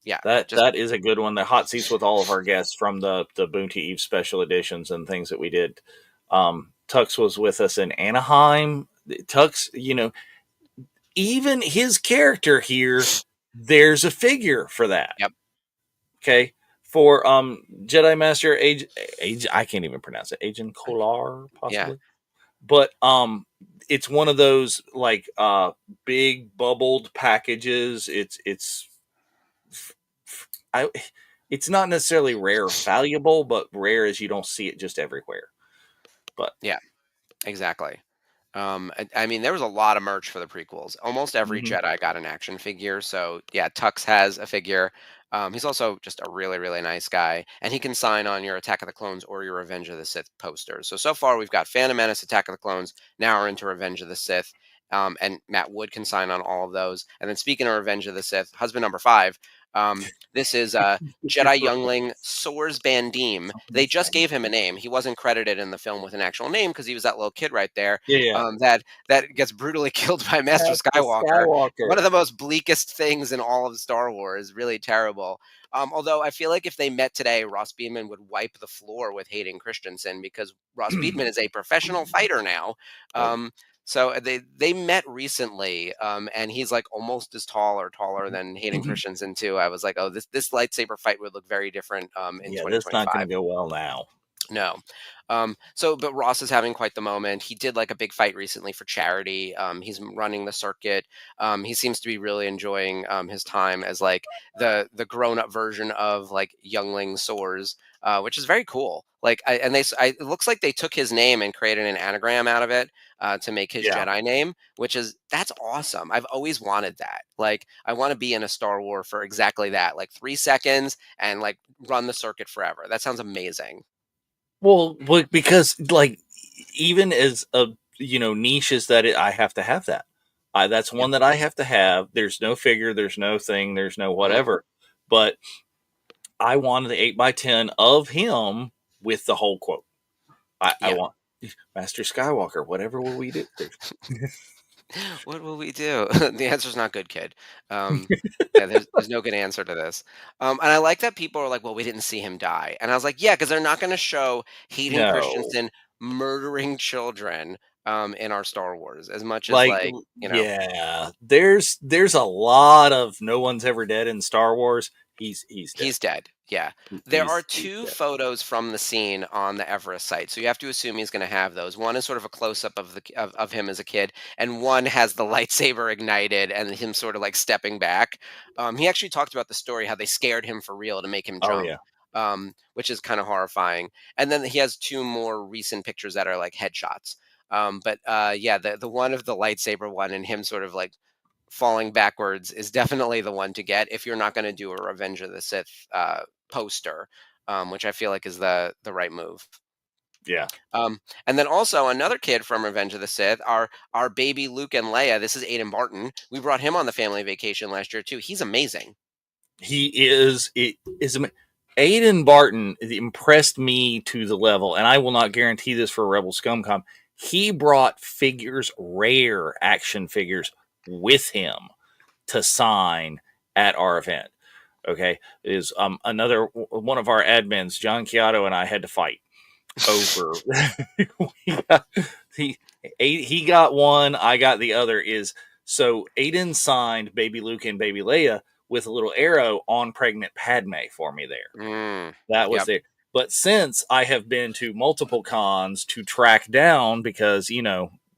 yeah, just That is a good one. The hot seats with all of our guests from the Boonty Eve special editions and things that we did. Tux was with us in Anaheim. Tux, even his character here, there's a figure for that. yep, Okay. For Jedi Master Age I can't even pronounce it. Agent Kolar, yeah, possibly. But it's one of those like big bubbled packages. I it's not necessarily rare valuable, but rare as you don't see it just everywhere. But yeah, exactly. I mean, there was a lot of merch for the prequels. Almost every mhm. Jedi got an action figure. So yeah, Tux has a figure. He's also just a really, really nice guy, and he can sign on your Attack of the Clones or your Revenge of the Sith posters. So far we've got Phantom Menace, Attack of the Clones. Now we're into Revenge of the Sith, and Matt Wood can sign on all of those. And then speaking of Revenge of the Sith, husband number five. This is You're Jedi right. youngling Soars Bandim. They just gave him a name. He wasn't credited in the film with an actual name because he was that little kid right there. Yeah, yeah. That gets brutally killed by Master That's the Skywalker. One of Skywalker. the most bleakest things in all of Star Wars. Really terrible. Although I feel like if they met today, Ross Beedman would wipe the floor with Hayden Christensen because Ross Beedman is a professional fighter now. Oh yeah. Um, so they met recently, and he's like almost as tall or taller than Hayden Christensen too. I was like, oh, this lightsaber fight would look very different in Yeah, that's not going 2025. to go well now. No. But Ross is having quite the moment. He did like a big fight recently for charity. He's running the circuit. He seems to be really enjoying his time as like the grown up version of like youngling Soars, which is very cool. Like, it looks like they took his name and created an anagram out of it to make his Yeah. Jedi name, that's awesome. I've always wanted that. Like, I want to be in a Star Wars for exactly that, like 3 seconds and like run the circuit forever. That sounds amazing. Well, because like even as a niche as that, I have to have that. That's Yeah. one that I have to have. There's no figure, there's no thing, there's no Mhm. whatever. But I wanted the 8x10 of him with the whole quote. I Yeah. want Master Skywalker. Whatever will we do? What will we do? The answer's not good, kid. Yeah, there's no good answer to this. And I like that people are like, "Well, we didn't see him die," and I was like, "Yeah, because they're not going to show Hayden No, Christensen murdering children in our Star Wars as much as like like yeah. There's a lot of no one's ever dead in Star Wars. He's dead. He's dead. Yeah. There are He's two dead. photos from the scene on the Everest site, so you have to assume he's going to have those. One is sort of a close up of him as a kid, and one has the lightsaber ignited and him sort of like stepping back. He actually talked about the story how they scared him for real to make him Oh jump, yeah. which is kind of horrifying. And then he has two more recent pictures that are like headshots. Yeah, the one of the lightsaber one and him sort of like falling backwards is definitely the one to get if you're not going to do a Revenge of the Sith poster, which I feel like is the right move. Yeah. And then also another kid from Revenge of the Sith, our baby Luke and Leia. This is Aiden Barton. We brought him on the family vacation last year too. He's amazing. He is. It is. Aiden Barton impressed me to the level, and I will not guarantee this for Rebel Scum Con. He brought figures, rare action figures, with him to sign at our event. Okay, is another one of our admins, John Chiato, and I had to fight over. he he got one, I got the other. Is so Aiden signed Baby Luke and Baby Leia with a little arrow on pregnant Padme for me there. Mm, That was yep, there. But since I have been to multiple cons to track down, because the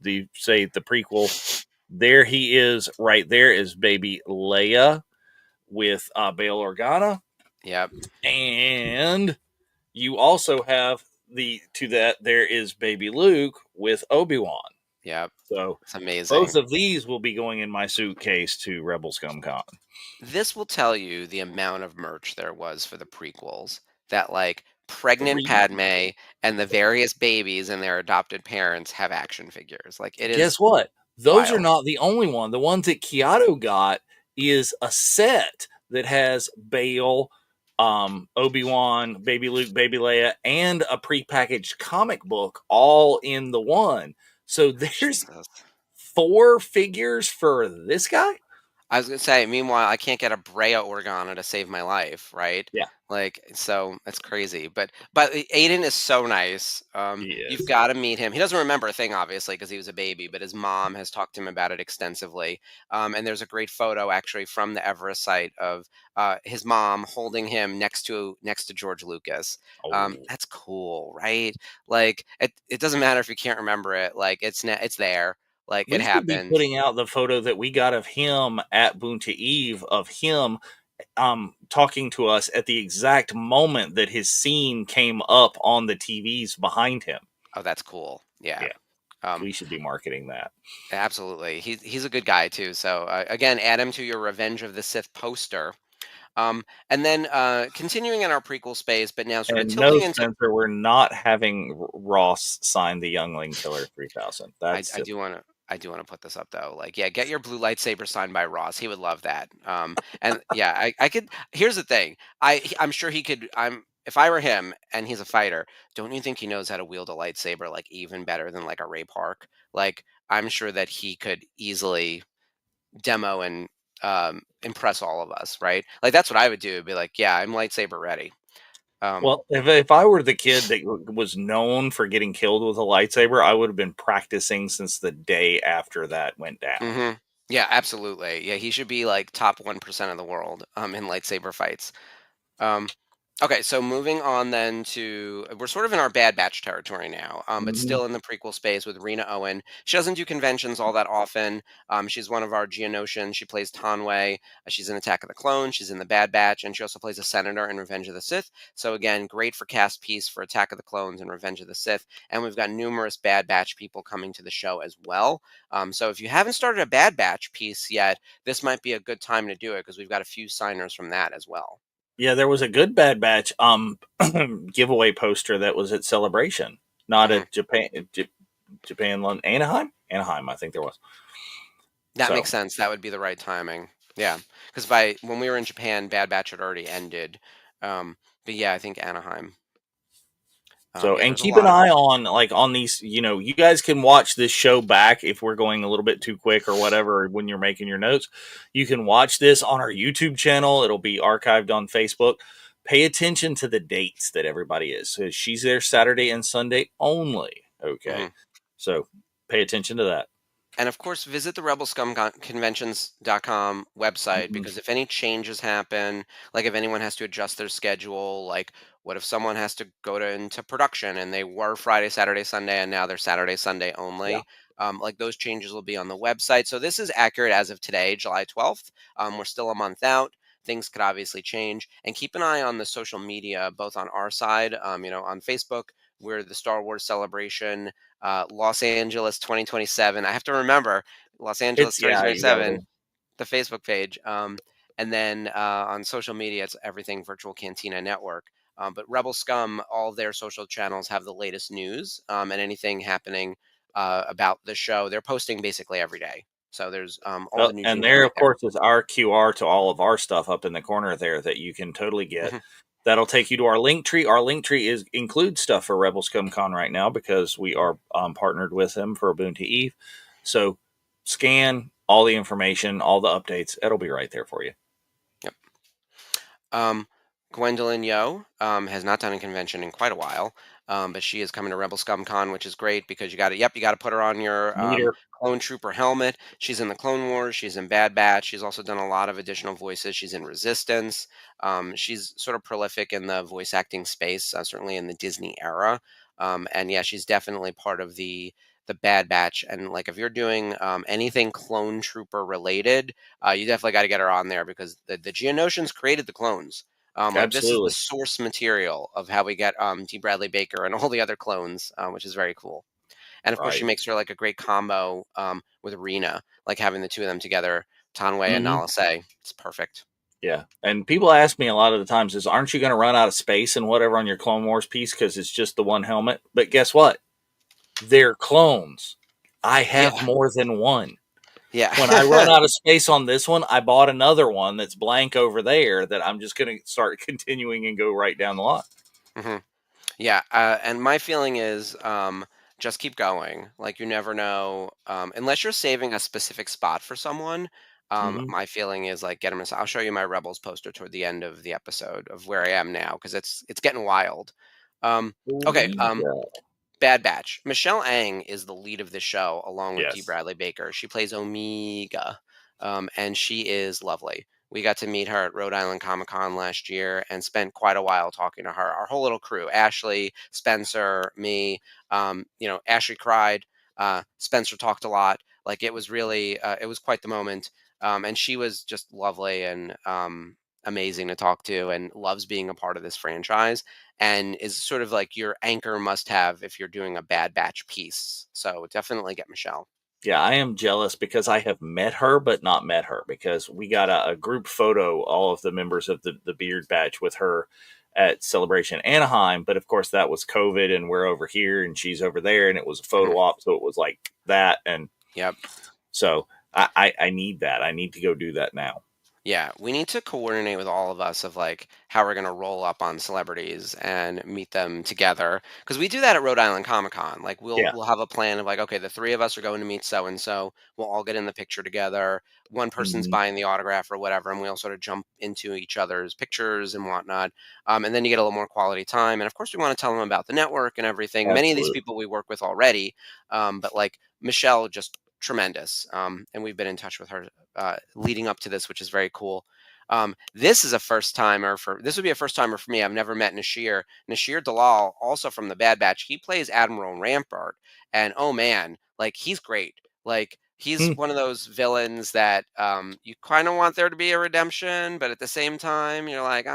prequel, there he is, right there is Baby Leia with Bail Organa, yep, and you also have there is Baby Luke with Obi-Wan. yep. So It's amazing. both of these will be going in my suitcase to Rebel Scum Con. This will tell you the amount of merch there was for the prequels. That like pregnant 3 Padme and the various babies and their adopted parents have action figures. Like it is Guess what? Those are wild. not the only one. The ones that Kyoto got is a set that has Bail, Obi-Wan, Baby Luke, Baby Leia, and a prepackaged comic book all in the one. So there's Jesus. 4 figures for this guy? I was gonna say, meanwhile, I can't get a Brea Organa to save my life, right? Yeah, Like, so that's crazy. But Aiden is so nice. he You've is. got to meet him. He doesn't remember a thing, obviously, because he was a baby, but his mom has talked to him about it extensively. And there's a great photo actually from the Everest site of his mom holding him next to George Lucas. Oh. That's cool, right? Like, it doesn't matter if you can't remember it. Like, it's there. Like, it We should be happened. putting out the photo that we got of him at Boonta Eve, of him talking to us at the exact moment that his scene came up on the TVs behind him. Oh, that's cool. Yeah. Yeah, Um, we should be marketing that. Absolutely. He's a good guy too. So again, add him to your Revenge of the Sith poster. And then continuing in our prequel space, but now sort of And no, tilting into. Spencer, we're not having Ross sign the Youngling Killer 3000. I, That's I just do want to. I do want to put this up though. Like, yeah, get your blue lightsaber signed by Ross. He would love that. And yeah, I could. Here's the thing. I'm sure he could. If I were him and he's a fighter, don't you think he knows how to wield a lightsaber like even better than like a Ray Park? Like, I'm sure that he could easily demo and impress all of us, right? Like that's what I would do. Be like, yeah, I'm lightsaber ready. Um, Well, if I were the kid that was known for getting killed with a lightsaber, I would have been practicing since the day after that went down. hmm Yeah, absolutely. Yeah, he should be like top 1% of the world in lightsaber fights. Um, okay, so moving on then to we're sort of in our Bad Batch territory now, but Mhm. still in the prequel space with Rena Owen. She doesn't do conventions all that often. She's one of our Geonosians. She plays Tanwe. She's in Attack of the Clones. She's in the Bad Batch, and she also plays a senator in Revenge of the Sith. So again, great for cast piece for Attack of the Clones and Revenge of the Sith. And we've got numerous Bad Batch people coming to the show as well. So if you haven't started a Bad Batch piece yet, this might be a good time to do it because we've got a few signers from that as well. Yeah, there was a good Bad Batch giveaway poster that was at Celebration, not Mhm. at Japan, London, Anaheim. I think there was. That So makes sense. That would be the right timing. Yeah, because by when we were in Japan, Bad Batch had already ended. But yeah, I think Anaheim. Yeah, and there's a keep an lot of. eye on like on these. You guys can watch this show back if we're going a little bit too quick or whatever when you're making your notes. You can watch this on our YouTube channel. It'll be archived on Facebook. Pay attention to the dates that everybody is. So she's there Saturday and Sunday only. Okay, Mhm. so pay attention to that. And of course, visit the Rebel Scum Conventions.com website Mhm. because if any changes happen, like if anyone has to adjust their schedule, like what if someone has to go into production and they were Friday, Saturday, Sunday, and now they're Saturday, Sunday Yeah, only? Like those changes will be on the website. So this is accurate as of today, July 12th. We're still a month out. Things could obviously change. And keep an eye on the social media, both on our side, on Facebook, we're the Star Wars Celebration Los Angeles 2027. I have to remember Los Angeles you got to 2027, do. the Facebook page. And then on social media, it's everything Virtual Cantina Network. But Rebel Scum, all their social channels have the latest news and anything happening about the show. They're posting basically every day. So there's all the news you And need there, right of there. course, is our QR to all of our stuff up in the corner there that you can totally get. Mhm. That'll take you to our link tree. Our link tree includes stuff for Rebel Scum Con right now because we are partnered with them for Ubuntu Eve. So scan all the information, all the updates. It'll be right there for you. Yep. Um, Gwendolyn Yo has not done a convention in quite a while, but she is coming to Rebel Scum Con, which is great because you got to, yep, you got to put her on your Meter. clone trooper helmet. She's in the Clone Wars. She's in Bad Batch. She's also done a lot of additional voices. She's in Resistance. She's sort of prolific in the voice acting space, certainly in the Disney era. And yeah, she's definitely part of the Bad Batch. And like if you're doing anything clone trooper related, you definitely got to get her on there because the Geonosians created the clones. Like this is the Absolutely. source material of how we get D. Bradley Baker and all the other clones, which is very cool. And of course, she Right. makes her like a great combo with Rena, like having the two of them together, Tanwe and Hmm. Nala Say. It's perfect. Yeah. And people ask me a lot of the times is, aren't you going to run out of space and whatever on your Clone Wars piece because it's just the one helmet? But guess what? They're clones. I Yeah, have more than one. yeah. When I run out of space on this one, I bought another one that's blank over there that I'm just going to start continuing and go right down the line. hmm Yeah, and my feeling is just keep going. Like you never know, unless you're saving a specific spot for someone. Hmm. My feeling is like get them. I'll show you my Rebels poster toward the end of the episode of where I am now because it's getting wild. Okay, Bad Batch. Michelle Ang is the lead of the show, along with D. Yes. Bradley Baker. She plays Omega, and she is lovely. We got to meet her at Rhode Island Comic Con last year and spent quite a while talking to her. Our whole little crew: Ashley, Spencer, me. Ashley cried. Spencer talked a lot. Like it was really, it was quite the moment. And she was just lovely and amazing to talk to, and loves being a part of this franchise and is sort of like your anchor must have if you're doing a Bad Batch piece. So definitely get Michelle. Yeah, I am jealous because I have met her, but not met her because we got a group photo, all of the members of the Beard Batch with her at Celebration Anaheim. But of course, that was COVID and we're over here and she's over there and it was a photo Mhm. op. So it was like that. And Yep. So I need that. I need to go do that now. Yeah, we need to coordinate with all of us of like how we're gonna roll up on celebrities and meet them together. Because we do that at Rhode Island Comic Con. Like we'll Yeah. we'll have a plan of like, okay, the three of us are going to meet so and so. We'll all get in the picture together. One person's Mhm. buying the autograph or whatever, and we all sort of jump into each other's pictures and whatnot. And then you get a little more quality time. And of course, we want to tell them about the network and everything. Many of these Absolutely. people we work with already, but like Michelle, just tremendous. And we've been in touch with her leading up to this, which is very cool. This is a first timer for this would be a first timer for me. I've never met Nashir. Nashir Dalal, also from the Bad Batch. He plays Admiral Rampart, and oh man, like he's great. Like he's Hmm. one of those villains that you kind of want there to be a redemption, but at the same time, you're like,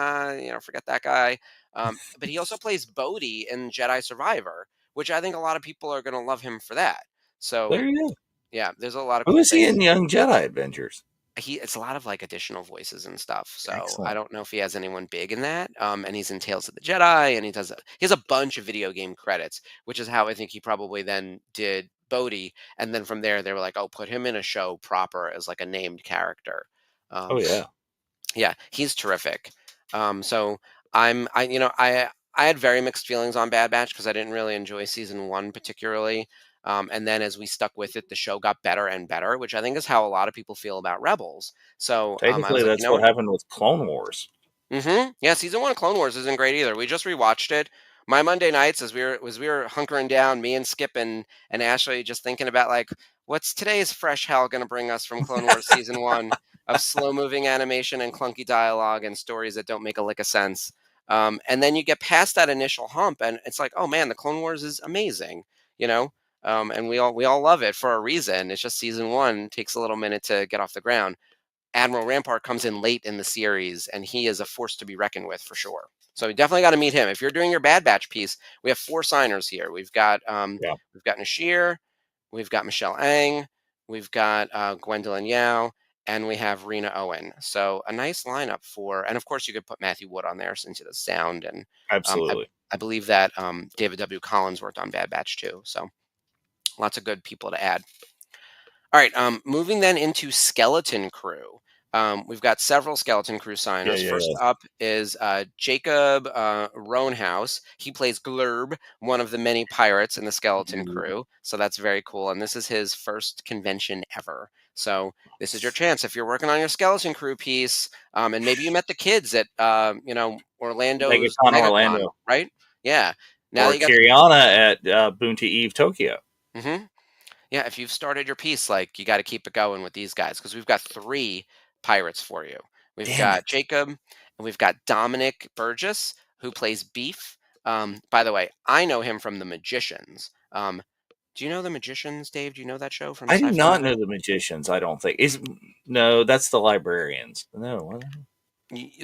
forget that guy. But he also plays Bodhi in Jedi Survivor, which I think a lot of people are going to love him for that. So There you go. yeah, there's a lot of Who cool is he things. in Young Jedi Adventures? It's a lot of like additional voices and stuff. So I Excellent. don't know if he has anyone big in that. And he's in Tales of the Jedi, and he has a bunch of video game credits, which is how I think he probably then did Bodhi. And then from there, they were like, oh, put him in a show proper as like a named character. Oh Um, yeah. yeah, he's terrific. So I had very mixed feelings on Bad Batch because I didn't really enjoy season one particularly. And then as we stuck with it, the show got better and better, which I think is how a lot of people feel about Rebels. So I Technically, was like, that's what happened with Clone Wars. Yeah, season one of Clone Wars isn't great either. We just rewatched it. My Monday nights, as we were hunkering down, me and Skip and Ashley, just thinking about like, what's today's fresh hell going to bring us from Clone Wars season one of slow moving animation and clunky dialogue and stories that don't make a lick of sense. And then you get past that initial hump, and it's like, oh man, the Clone Wars is amazing, you know. And we all love it for a reason. It's just season one takes a little minute to get off the ground. Admiral Rampart comes in late in the series, and he is a force to be reckoned with for sure. So you definitely got to meet him. If you're doing your Bad Batch piece, we have four signers here. Yeah, We've got Nashir, we've got Michelle Ang, we've got Gwendolyn Yao, and we have Rena Owen. So a nice lineup and of course you could put Matthew Wood on there since he does sound, and um, I, absolutely. I believe that David W. Collins worked on Bad Batch too. So lots of good people to add. All right, moving then into Skeleton Crew. We've got several Skeleton Crew Yeah, signers. yeah, First yeah. up is Jacob Roanhouse. He plays Glurb, one of the many pirates in the Skeleton Ooh. Crew. So that's very cool. And this is his first convention ever. So this is your chance if you're working on your Skeleton Crew piece, and maybe you met the kids at Orlando's Megacon MegaCon, Orlando right? Yeah. Now that or you got the Kiriana at Boonty Eve Tokyo. Mhm. Yeah, if you've started your piece, like you got to keep it going with these guys because we've got three pirates for you. We've Damn got it! Jacob and we've got Dominic Burgess who plays Beef. By the way, I know him from The Magicians. Do you know The Magicians, Dave? Do you know that show from I do Sci-Fi not know Channel? the magicians. I don't think is no. That's the librarians. No, what?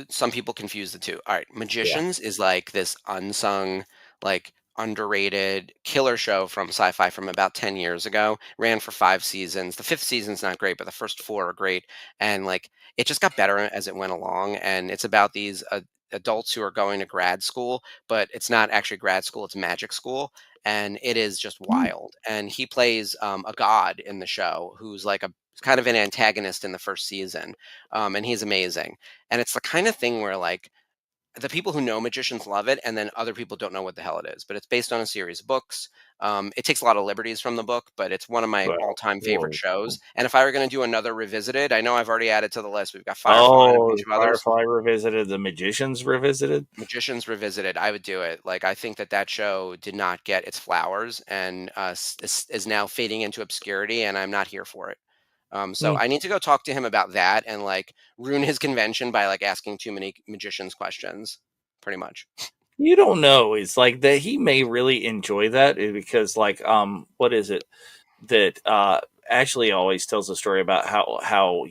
Some people confuse the two. All right, Yeah. Magicians is like this unsung, like underrated killer show from Sci-Fi from about 10 years ago. Ran for 5 seasons. The fifth season's not great, but the first four are great. And like it just got better as it went along. And it's about these adults who are going to grad school, but it's not actually grad school; it's magic school. And it is just Hmm. wild. And he plays a god in the show who's like a kind of an antagonist in the first season, and he's amazing. And it's the kind of thing where like the people who know magicians love it, and then other people don't know what the hell it is. But it's based on a series of books. It takes a lot of liberties from the book, but it's one of my Well, all-time favorite whoa. shows. And if I were going to do another revisited, I know I've already added to the list. We've got Firefly and a Oh, bunch the of others. Firefly revisited, the Magicians revisited. Magicians revisited, I would do it. Like I think that that show did not get its flowers, and is now fading into obscurity, and I'm not here for it. So Hmm. I need to go talk to him about that and like ruin his convention by like asking too many magicians questions, pretty much. You don't know. It's like that. He may really enjoy that because, like, what is it that Ashley always tells a story about how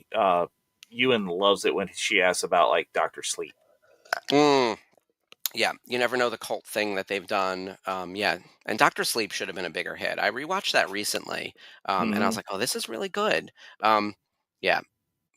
Ewan loves it when she asks about like Doctor Sleep. Mm, yeah, you never know the cult thing that they've done. Yeah, and Doctor Sleep should have been a bigger hit. I rewatched that recently, and I was Hmm. like, oh, this is really good. Um, yeah,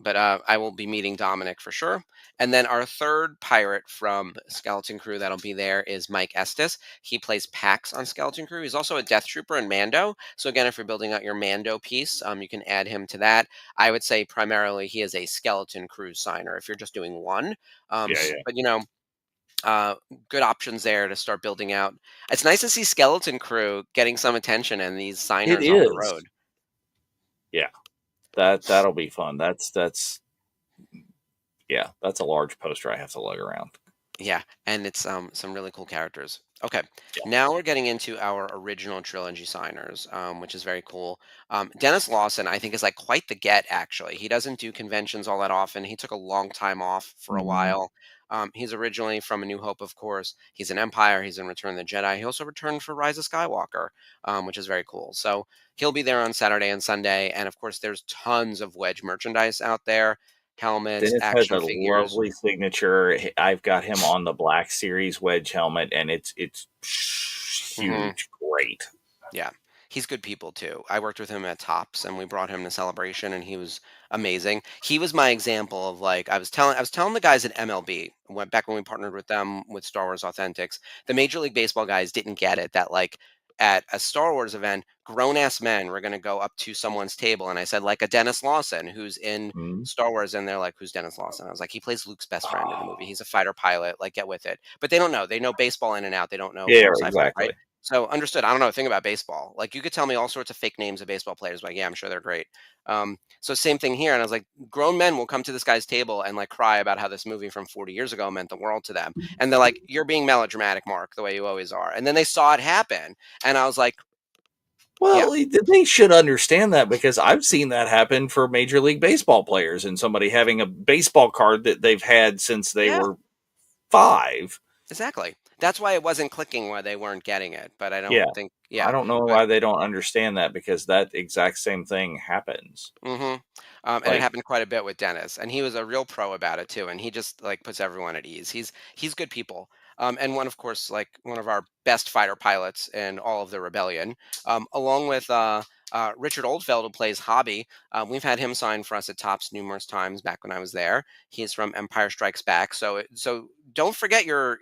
but I will be meeting Dominic for sure. And then our third pirate from Skeleton Crew that'll be there is Mike Estes. He plays Pax on Skeleton Crew. He's also a Death Trooper in Mando. So again, if you're building out your Mando piece, you can add him to that. I would say primarily he is a Skeleton Crew signer if you're just doing one. Yeah, yeah. But uh, good options there to start building out. It's nice to see Skeleton Crew getting some attention and these It signers on the is. road. Yeah, that'll be fun. That's yeah, that's a large poster I have to lug around. Yeah, and it's some really cool characters. Okay, Yeah. now we're getting into our original trilogy signers, which is very cool. Dennis Lawson, I think, is like quite the get. Actually, he doesn't do conventions all that often. He took a long time off for a Mhm. while. He's originally from A New Hope, of course. He's in Empire. He's in Return of the Jedi. He also returned for Rise of Skywalker, which is very cool. So he'll be there on Saturday and Sunday, and of course, there's tons of Wedge merchandise out there, helmets, Dennis has action a figures. lovely signature. I've got him on the Black Series wedge helmet, and it's hmm huge, great. Yeah. He's good people too. I worked with him at Tops and we brought him to Celebration and he was amazing. He was my example of like I was telling the guys at MLB went back when we partnered with them with Star Wars Authentics. The Major League Baseball guys didn't get it that like at a Star Wars event, grown ass men were going to go up to someone's table and I said like a Dennis Lawson who's in Mhm. Star Wars and they're like who's Dennis Lawson? I was like he plays Luke's best friend in the movie. He's a fighter pilot, like get with it. But they don't know. They know baseball in and out. They don't know Yeah, sci-fi, right? exactly. So understood. I don't know a thing about baseball. Like you could tell me all sorts of fake names of baseball players, like yeah, I'm sure they're great. So same thing here. And I was like, grown men will come to this guy's table and like cry about how this movie from 40 years ago meant the world to them. And they're like, you're being melodramatic, Mark, the way you always are. And then they saw it happen, and I was like, yeah, Well, they should understand that because I've seen that happen for Major League Baseball players and somebody having a baseball card that they've had since they yeah, were 5. exactly. That's why it wasn't clicking, why they weren't getting it. But I don't Yeah. think, I yeah, don't know but why they don't understand that because that exact same thing happens. hmm and it Like, happened quite a bit with Dennis, and he was a real pro about it too. And he just like puts everyone at ease. He's good people, and one of course like one of our best fighter pilots in all of the rebellion, along with Richard Oldfeld who plays Hobby. We've had him sign for us at Tops numerous times back when I was there. He's from Empire Strikes Back, so don't forget your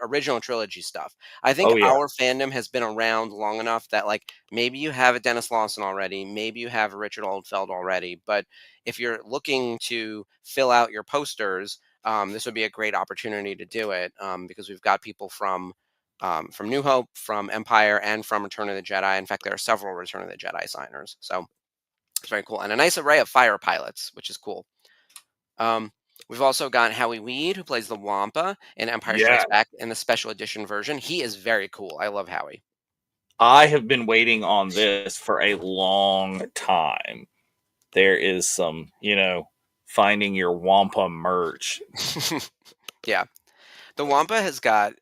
original trilogy stuff. I think oh yeah. our fandom has been around long enough that like maybe you have a Dennis Lawson already, maybe you have a Richard Oldfeld already, but if you're looking to fill out your posters, this would be a great opportunity to do it because we've got people from New Hope, from Empire, and from Return of the Jedi. In fact, there are several Return of the Jedi signers, so it's very cool, and a nice array of fire pilots, which is cool. Um, we've also got Howie Weed, who plays the Wampa in Empire Yeah. Strikes Back in the special edition version. He is very cool. I love Howie. I have been waiting on this for a long time. There is some, finding your Wampa merch. Yeah. The Wampa has got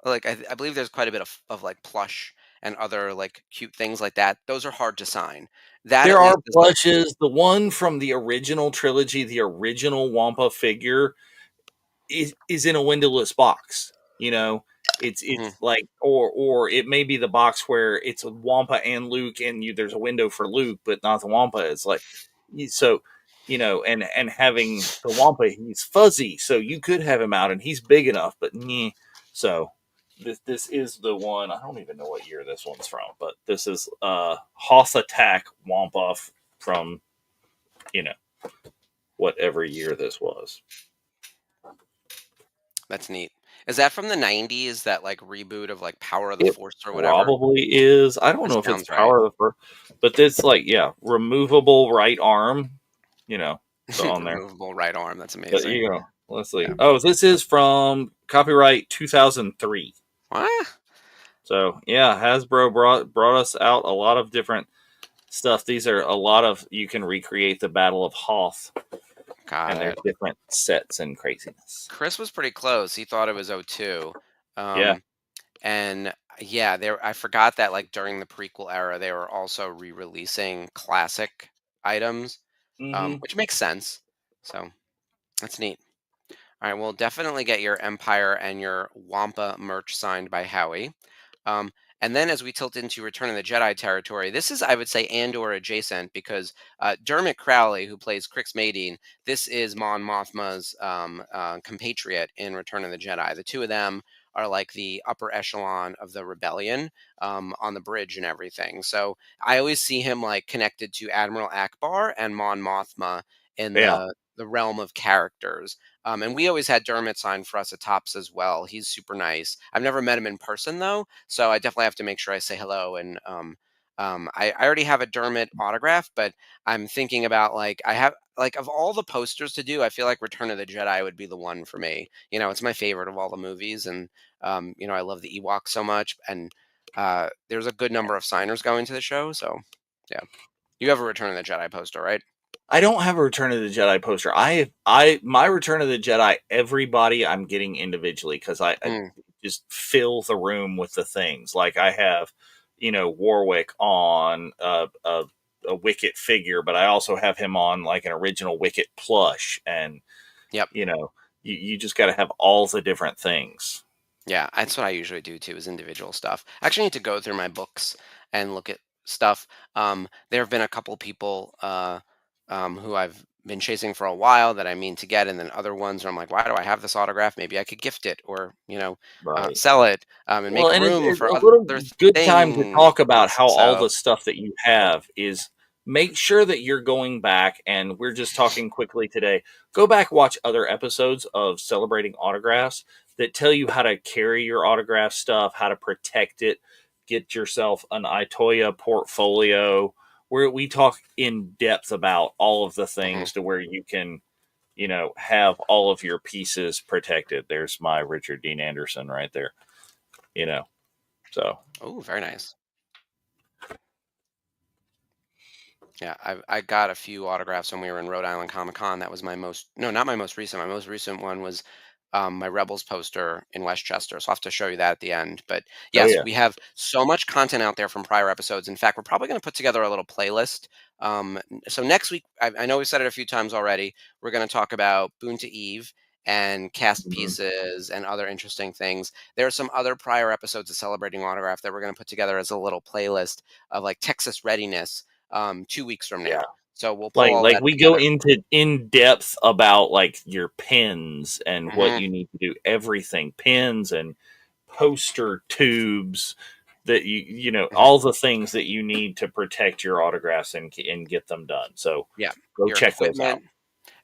like I believe there's quite a bit of like plush and other like cute things like that. Those are hard to sign. That There at least are is like plushes. The one from the original trilogy, the original Wampa figure, is in a windowless box. You know, mhm, it's like or it may be the box where it's a Wampa and Luke, and there's a window for Luke, but not the Wampa. It's like so and having the Wampa, he's fuzzy, so you could have him out, and he's big enough, but meh. So this is the one. I don't even know what year this one's from, but this is Hoth Attack Wampa from you know whatever year this was. that's neat. Is that from the 90s, that like reboot of like Power of the It Force or whatever? probably is. I don't That know if it's sounds right. power of the first, but it's like, yeah, removable right arm, so on there. Removable right arm. That's But amazing. let's see. Yeah. Oh, this is from copyright 2003. What? So yeah, Hasbro brought us out a lot of different stuff. These are a lot of you can recreate the Battle of Hoth, Got and there's it. different sets and craziness. Chris was pretty close. He thought it was '02. Yeah. Um, And yeah, there I forgot that like during the prequel era, they were also re-releasing classic items, Hmm. which makes sense. So that's neat. All right, we'll definitely get your Empire and your Wampa merch signed by Howie. Um, And then as we tilt into Return of the Jedi territory, this is, I would say, Andor adjacent because Dermot Crowley, who plays Crix Madine, this is Mon Mothma's compatriot in Return of the Jedi. The two of them are like the upper echelon of the rebellion on the bridge and everything. So I always see him like connected to Admiral Akbar and Mon Mothma in Yeah. the realm of characters. And we always had Dermot sign for us at Tops as well. He's super nice. I've never met him in person though, so I definitely have to make sure I say hello. And I already have a Dermot autograph, but I'm thinking about like I have like of all the posters to do, I feel like Return of the Jedi would be the one for me. You know, it's my favorite of all the movies, and you know, I love the Ewoks so much, and there's a good number of signers going to the show. So yeah, you have a Return of the Jedi poster, right? I don't have a Return of the Jedi poster. My Return of the Jedi, everybody I'm getting individually because I Mm, just fill the room with the things. Like I have, Warwick on a Wicket figure, but I also have him on like an original Wicket plush, and yep. you know, you just got to have all the different things. Yeah, that's what I usually do too, is individual stuff. I actually need to go through my books and look at stuff. There have been a couple people who I've been chasing for a while that I mean to get, and then other ones where I'm like, why do I have this autograph? Maybe I could gift it, or Right. sell it and Well, make and room it's for a other little good time to things. talk about how all So, the stuff that you have is make sure that you're going back, and we're just talking quickly today. Go back, watch other episodes of Celebrating Autographs that tell you how to carry your autograph stuff, how to protect it, get yourself an Itoya portfolio where we talk in depth about all of the mhm. things to where you can, have all of your pieces protected. There's my Richard Dean Anderson right there, you know. So Oh, very nice. Yeah, I got a few autographs when we were in Rhode Island Comic Con. That was my most no, not my most recent. My most recent one was my Rebels poster in Westchester. So I'll have to show you that at the end. But oh yes, yeah. we have so much content out there from prior episodes. In fact, we're probably going to put together a little playlist. So next week, I know we've said it a few times already. We're going to talk about Boon to Eve and cast Mhm. pieces and other interesting things. There are some other prior episodes of Celebrating Autograph that we're going to put together as a little playlist of like Texas readiness 2 weeks from Yeah. now. So we'll pull Like all like that we go together. into in depth about like your pins and what Hmm. you need to do. Everything, pins and poster tubes that Hmm. all the things that you need to protect your autographs and get them done. So Yeah, go your check those out.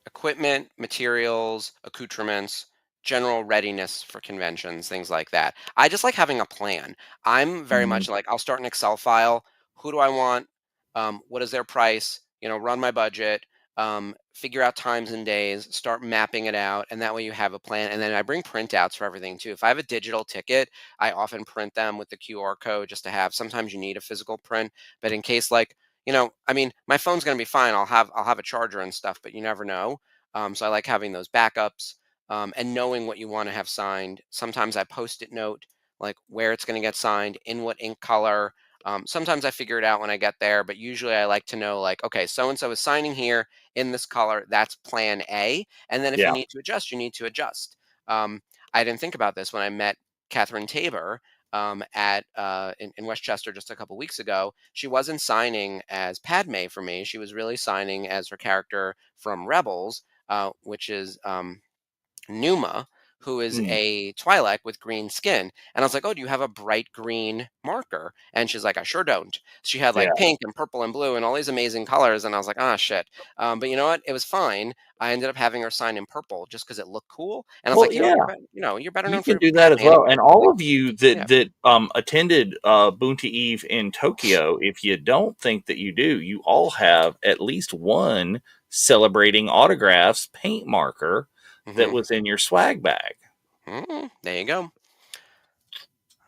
equipment, materials, accoutrements, general readiness for conventions, things like that. I just like having a plan. I'm very Mhm. much like I'll start an Excel file. Who do I want? What is their price? Run my budget. Figure out times and days. Start mapping it out, and that way you have a plan. And then I bring printouts for everything too. If I have a digital ticket, I often print them with the QR code just to have. Sometimes you need a physical print, but in case like I mean, my phone's gonna be fine. I'll have a charger and stuff, but you never know. So I like having those backups and knowing what you want to have signed. Sometimes I post-it note like where it's going to get signed, in what ink color. Sometimes I figure it out when I get there, but usually I like to know like, okay, so and so is signing here in this color. That's Plan A, and then if you Yeah. need to adjust, you need to adjust. Um, I didn't think about this when I met Catherine Tabor at in Westchester just a couple weeks ago. She wasn't signing as Padme for me. She was really signing as her character from Rebels, which is Numa, who is Mm. a Twi'lek with green skin. And I was like, "Oh, do you have a bright green marker?" And she's like, "I sure don't." She had Yeah. like pink and purple and blue and all these amazing colors. And I was like, "Ah, shit." But you know what? It was fine. I ended up having her sign in purple just because it looked cool. And I was Well, like, "You know what? yeah. You're better You known can for do that Padme as well. anyway." And Like, all of you yeah. that attended Boonty Eve in Tokyo, if you don't think that you do, you all have at least one celebrating autographs paint marker that Hmm. was in your swag bag. There you go.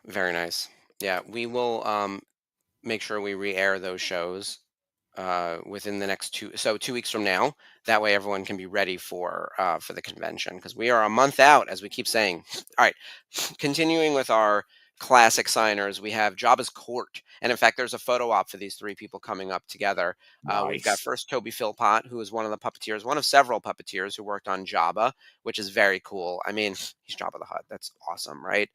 Very nice. Yeah, we will make sure we re-air those shows within the next 2 weeks from now. That way, everyone can be ready for the convention because we are a month out, as we keep saying. All right, continuing with our classic signers, we have Jabba's Court, and in fact, there's a photo op for these three people coming up together. We've got Nice. first Toby Philpott, who is one of the puppeteers, one of several puppeteers who worked on Jabba, which is very cool. I mean, he's Jabba the Hutt. That's awesome, right?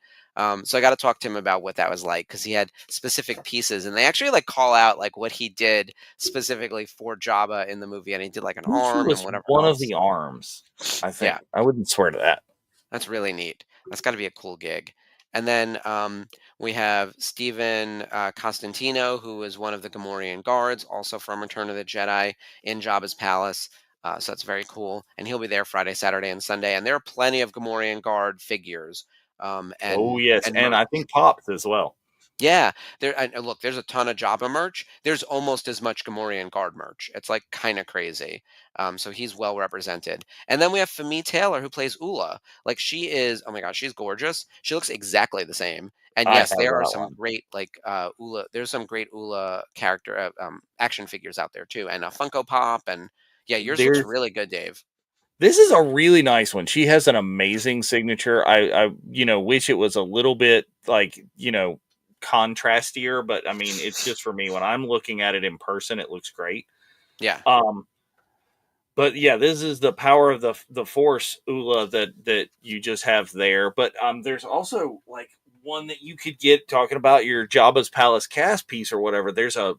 So I got to talk to him about what that was like because he had specific pieces, and they actually like call out like what he did specifically for Jabba in the movie, and he did like an Usually arm and was whatever one of else. the arms, I Yeah, think. I wouldn't swear to that. that's really neat. That's got to be a cool gig. And then we have Stephen Costantino, who is one of the Gamorrean guards, also from Return of the Jedi in Jabba's palace. So that's very cool. And he'll be there Friday, Saturday, and Sunday. And there are plenty of Gamorrean guard figures Oh, and yes, and merch. I think Pops as well. Yeah, and look, there's a ton of Jabba merch. There's almost as much Gamorrean guard merch. It's like kind of crazy. So he's well represented. And then we have Femi Taylor who plays Ula. Like she is, oh my gosh, she's gorgeous. She looks exactly the same. And I yes, have there are that some one. great like Ula. There's some great Ula character action figures out there too, and a Funko Pop. And yeah, yours looks There's really good, Dave. This is a really nice one. She has an amazing signature. Wish it was a little bit like, contrastier, but I mean, it's just for me. When I'm looking at it in person, it looks great. Yeah. Um, but yeah, this is the power of the Force Ula that you just have there. But there's also like one that you could get talking about your Jabba's Palace cast piece or whatever. There's a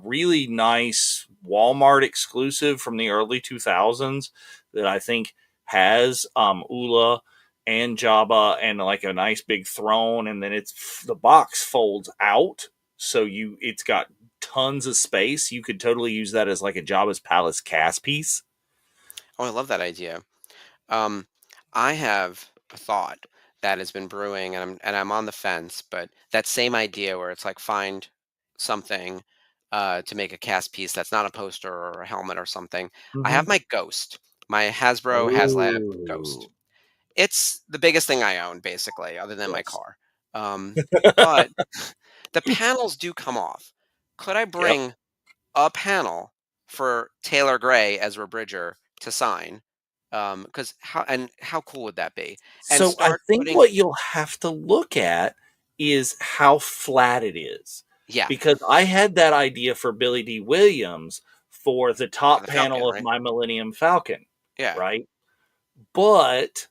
really nice Walmart exclusive from the early 2000s that I think has Ula and Jabba and like a nice big throne, and then the box folds out, so it's got tons of space. You could totally use that as like a Jabba's Palace cast piece. Oh, I love that idea. Um, I have a thought that has been brewing, and I'm on the fence, but that same idea where it's like find something to make a cast piece that's not a poster or a helmet or something. I have Mm-hmm. my Ghost, my Hasbro HasLab Ghost. Oh, It's the biggest thing I own, basically, other than my yes. car. Um, but the panels do come off. Could I Yep. bring a panel for Taylor Gray, Ezra Bridger to sign? Because how cool would that be? And So I start think putting what you'll have to look at is how flat it is. yeah, Because I had that idea for Billy D. Williams for the for top the Falcon, panel of right? my Millennium Falcon, Yeah, right? But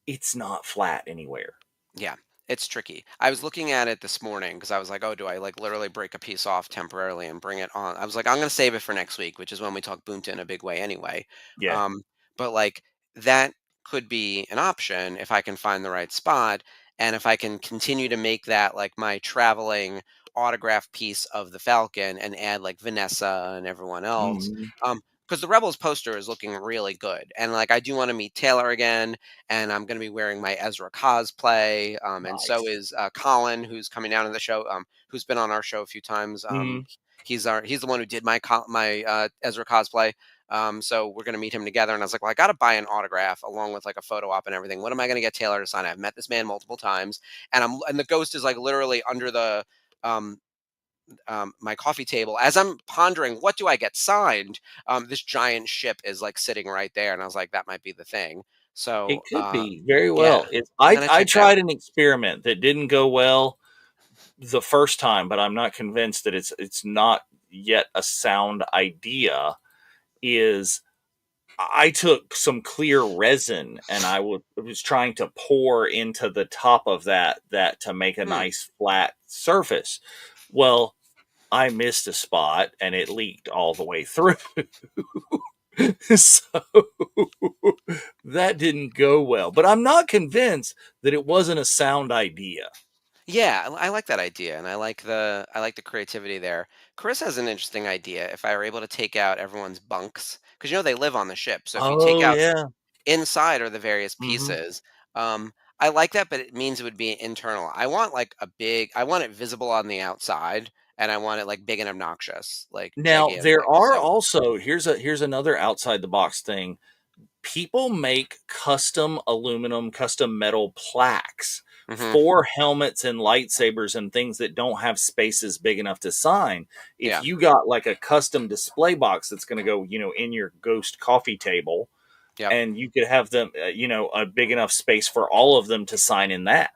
it's not flat anywhere. yeah. It's tricky. I was looking at it this morning because I was like, oh, do I like literally break a piece off temporarily and bring it on? I was like, I'm gonna save it for next week, which is when we talk Boonta in a big way anyway. Yeah. Um, but like that could be an option if I can find the right spot and if I can continue to make that like my traveling autograph piece of the Falcon and add like Vanessa and everyone else. Mhm. Because the Rebels poster is looking really good, and like I do want to meet Taylor again, and I'm going to be wearing my Ezra cosplay. And so Nice. is Colin, who's coming down to the show, who's been on our show a few times. Mhm. He's the one who did my Ezra cosplay. So we're gonna meet him together, and I was like, well, I got to buy an autograph along with like a photo op and everything. What am I gonna get Taylor to sign? I've met this man multiple times, and the Ghost is like literally under the um my coffee table as I'm pondering what do I get signed. This giant ship is like sitting right there, and I was like, that might be the thing. So It could be very yeah, well. It's I'm I gonna I check it out. tried an experiment that didn't go well the first time, but I'm not convinced that it's not yet a sound idea. Is I took some clear resin and was trying to pour into the top of that to make a Hmm. nice flat surface. Well, I missed a spot and it leaked all the way through. So that didn't go well. But I'm not convinced that it wasn't a sound idea. Yeah, I like that idea, and I like the creativity there. Chris has an interesting idea. If I were able to take out everyone's bunks, because you know they live on the ship, so if you take Oh out yeah. inside are the various Hmm. pieces. I like that, but it means it would be internal. I want like I want it visible on the outside, and I want it like big and obnoxious, like Now there gigantic. are So, also here's another outside the box thing. People make custom aluminum, custom metal plaques hmm for helmets and lightsabers and things that don't have spaces big enough to sign. If yeah, you got like a custom display box that's going to go, in your Ghost coffee table, yep. and you could have them, a big enough space for all of them to sign in that.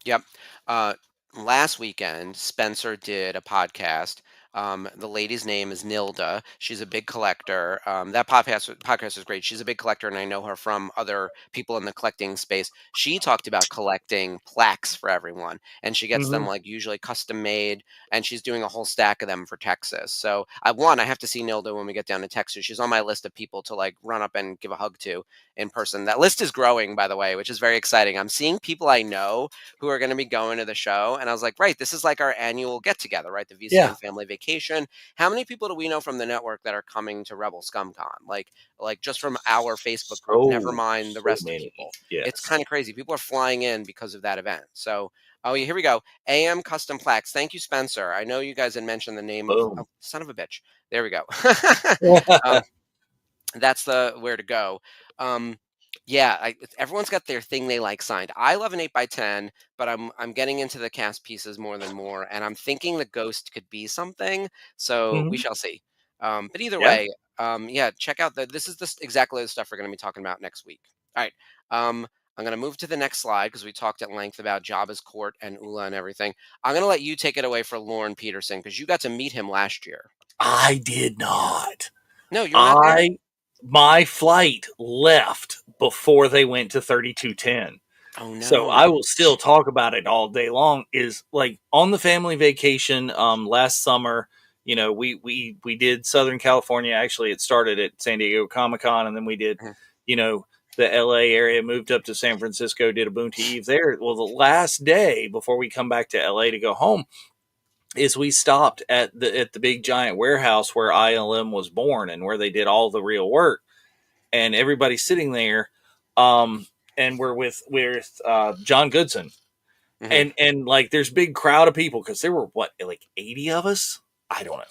Yep. Uh, Last weekend, Spencer did a podcast The lady's name is Nilda. She's a big collector. That podcast is great. She's a big collector, and I know her from other people in the collecting space. She talked about collecting plaques for everyone, and she gets them Hmm. like usually custom made, and she's doing a whole stack of them for Texas. So I have to see Nilda when we get down to Texas. She's on my list of people to like run up and give a hug to in person. That list is growing, by the way, which is very exciting. I'm seeing people I know who are going to be going to the show. And I was like, right, this is like our annual get together, right? The VCN Yeah. family vacation. How many people do we know from the network that are coming to Rebel Scum Con? Like just from our Facebook group, never mind the So rest of many. people. It's Yes. kind of crazy. People are flying in because of that event. So, oh, yeah, here we go. AM Custom Plaques. Thank you, Spencer. I know you guys had mentioned the name of, Boom. oh, son of a bitch. There we go. um, that's the where to go. Um, yeah, everyone's got their thing they like signed. I love an 8x10, but I'm getting into the cast pieces more than more, and I'm thinking the ghost could be something. So we Hmm. shall see. But either Yeah. way, yeah, check out this is exactly the stuff we're going to be talking about next week. All right. I'm going to move to the next slide because we talked at length about Jabba's court and Ula and everything. I'm going to let you take it away for Lauren Peterson because you got to meet him last year. I did not. No, you were not there. I My flight left before they went to 3210. Oh So no. I will still talk about it all day long. Is like on the family vacation last summer, we did Southern California. Actually, it started at San Diego Comic-Con, and then we did, Mhm. you know, the LA area, moved up to San Francisco, did a Boonty Eve there. Well, the last day before we come back to LA to go home is we stopped at the big giant warehouse where ILM was born and where they did all the real work, and everybody's sitting there, um, and we're with John Goodson, Mhm. and like there's big crowd of people because there were what like 80 of us, I don't know,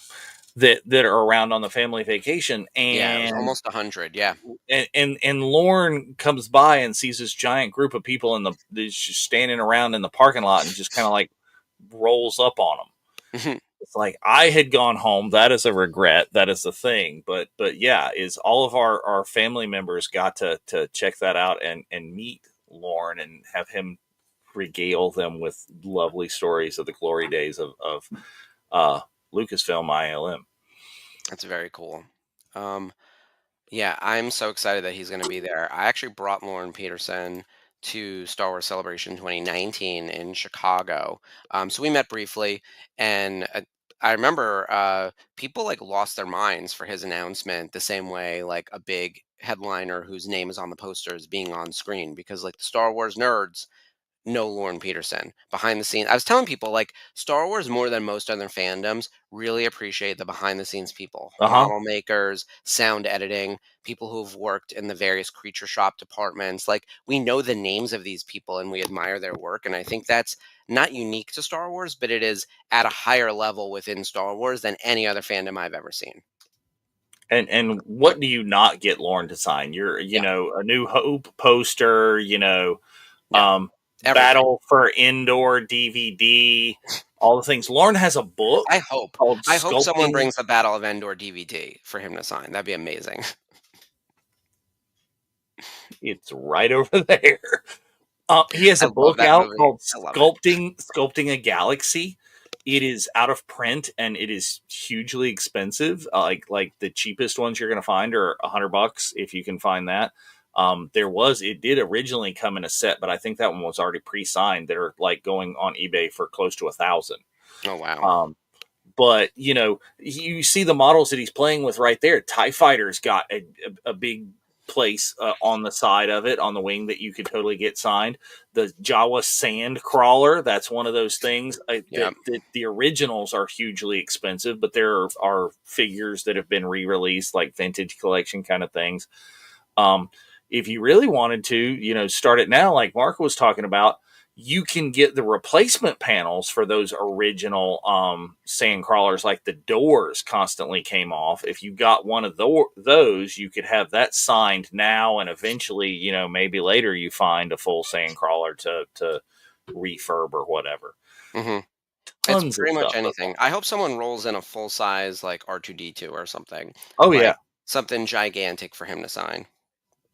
that are around on the family vacation, Yeah, it was almost 100, yeah. and Lauren comes by and sees this giant group of people in that's just standing around in the parking lot and just kind of like rolls up on them. Mhm. It's like I had gone home. That is a regret. That is the thing. But yeah, is all of our family members got to check that out and meet Lauren and have him regale them with lovely stories of the glory days of uh, Lucasfilm ILM. That's very cool. Um, yeah, I'm so excited that he's gonna be there. I actually brought Lauren Peterson to Star Wars Celebration 2019 in Chicago. So we met briefly, and, I remember, people, like, lost their minds for his announcement the same way, like, a big headliner whose name is on the poster is being on screen because, like, the Star Wars nerds no Lauren Peterson behind the scenes. I was telling people like Star Wars more than most other fandoms really appreciate the behind the scenes people, Uh huh. model makers, sound editing, people who've worked in the various creature shop departments. Like we know the names of these people and we admire their work. And I think that's not unique to Star Wars, but it is at a higher level within Star Wars than any other fandom I've ever seen. And what do you not get Lauren to sign? You're Yeah, a New Hope poster. yeah, everything. Battle for Indoor DVD, all the things. Lauren has a book I hope. called I hope someone Sculpting. brings the Battle of Endor DVD for him to sign. That'd be amazing. It's right over there. He has I a love book that out movie. called I love it. Sculpting a Galaxy. It is out of print and it is hugely expensive. Like the cheapest ones you're going to find are $100 if you can find that. It did originally come in a set, but I think that one was already pre-signed. They're like going on eBay for close to 1,000. Oh, wow. Um, but you see the models that he's playing with right there. TIE Fighter's got a big place on the side of it on the wing that you could totally get signed. The Jawa Sand Crawler, that's one of those things Yeah. that the originals are hugely expensive, but there are figures that have been re-released like vintage collection kind of things. um, if you really wanted to, start it now, like Mark was talking about, you can get the replacement panels for those original sand crawlers. Like the doors constantly came off. If you got one of those, you could have that signed now, and eventually, maybe later you find a full sand crawler to refurb or whatever. Hmm. It's Tons of pretty much stuff. anything. I hope someone rolls in a full size like R2D2 or something, Oh like yeah. something gigantic for him to sign.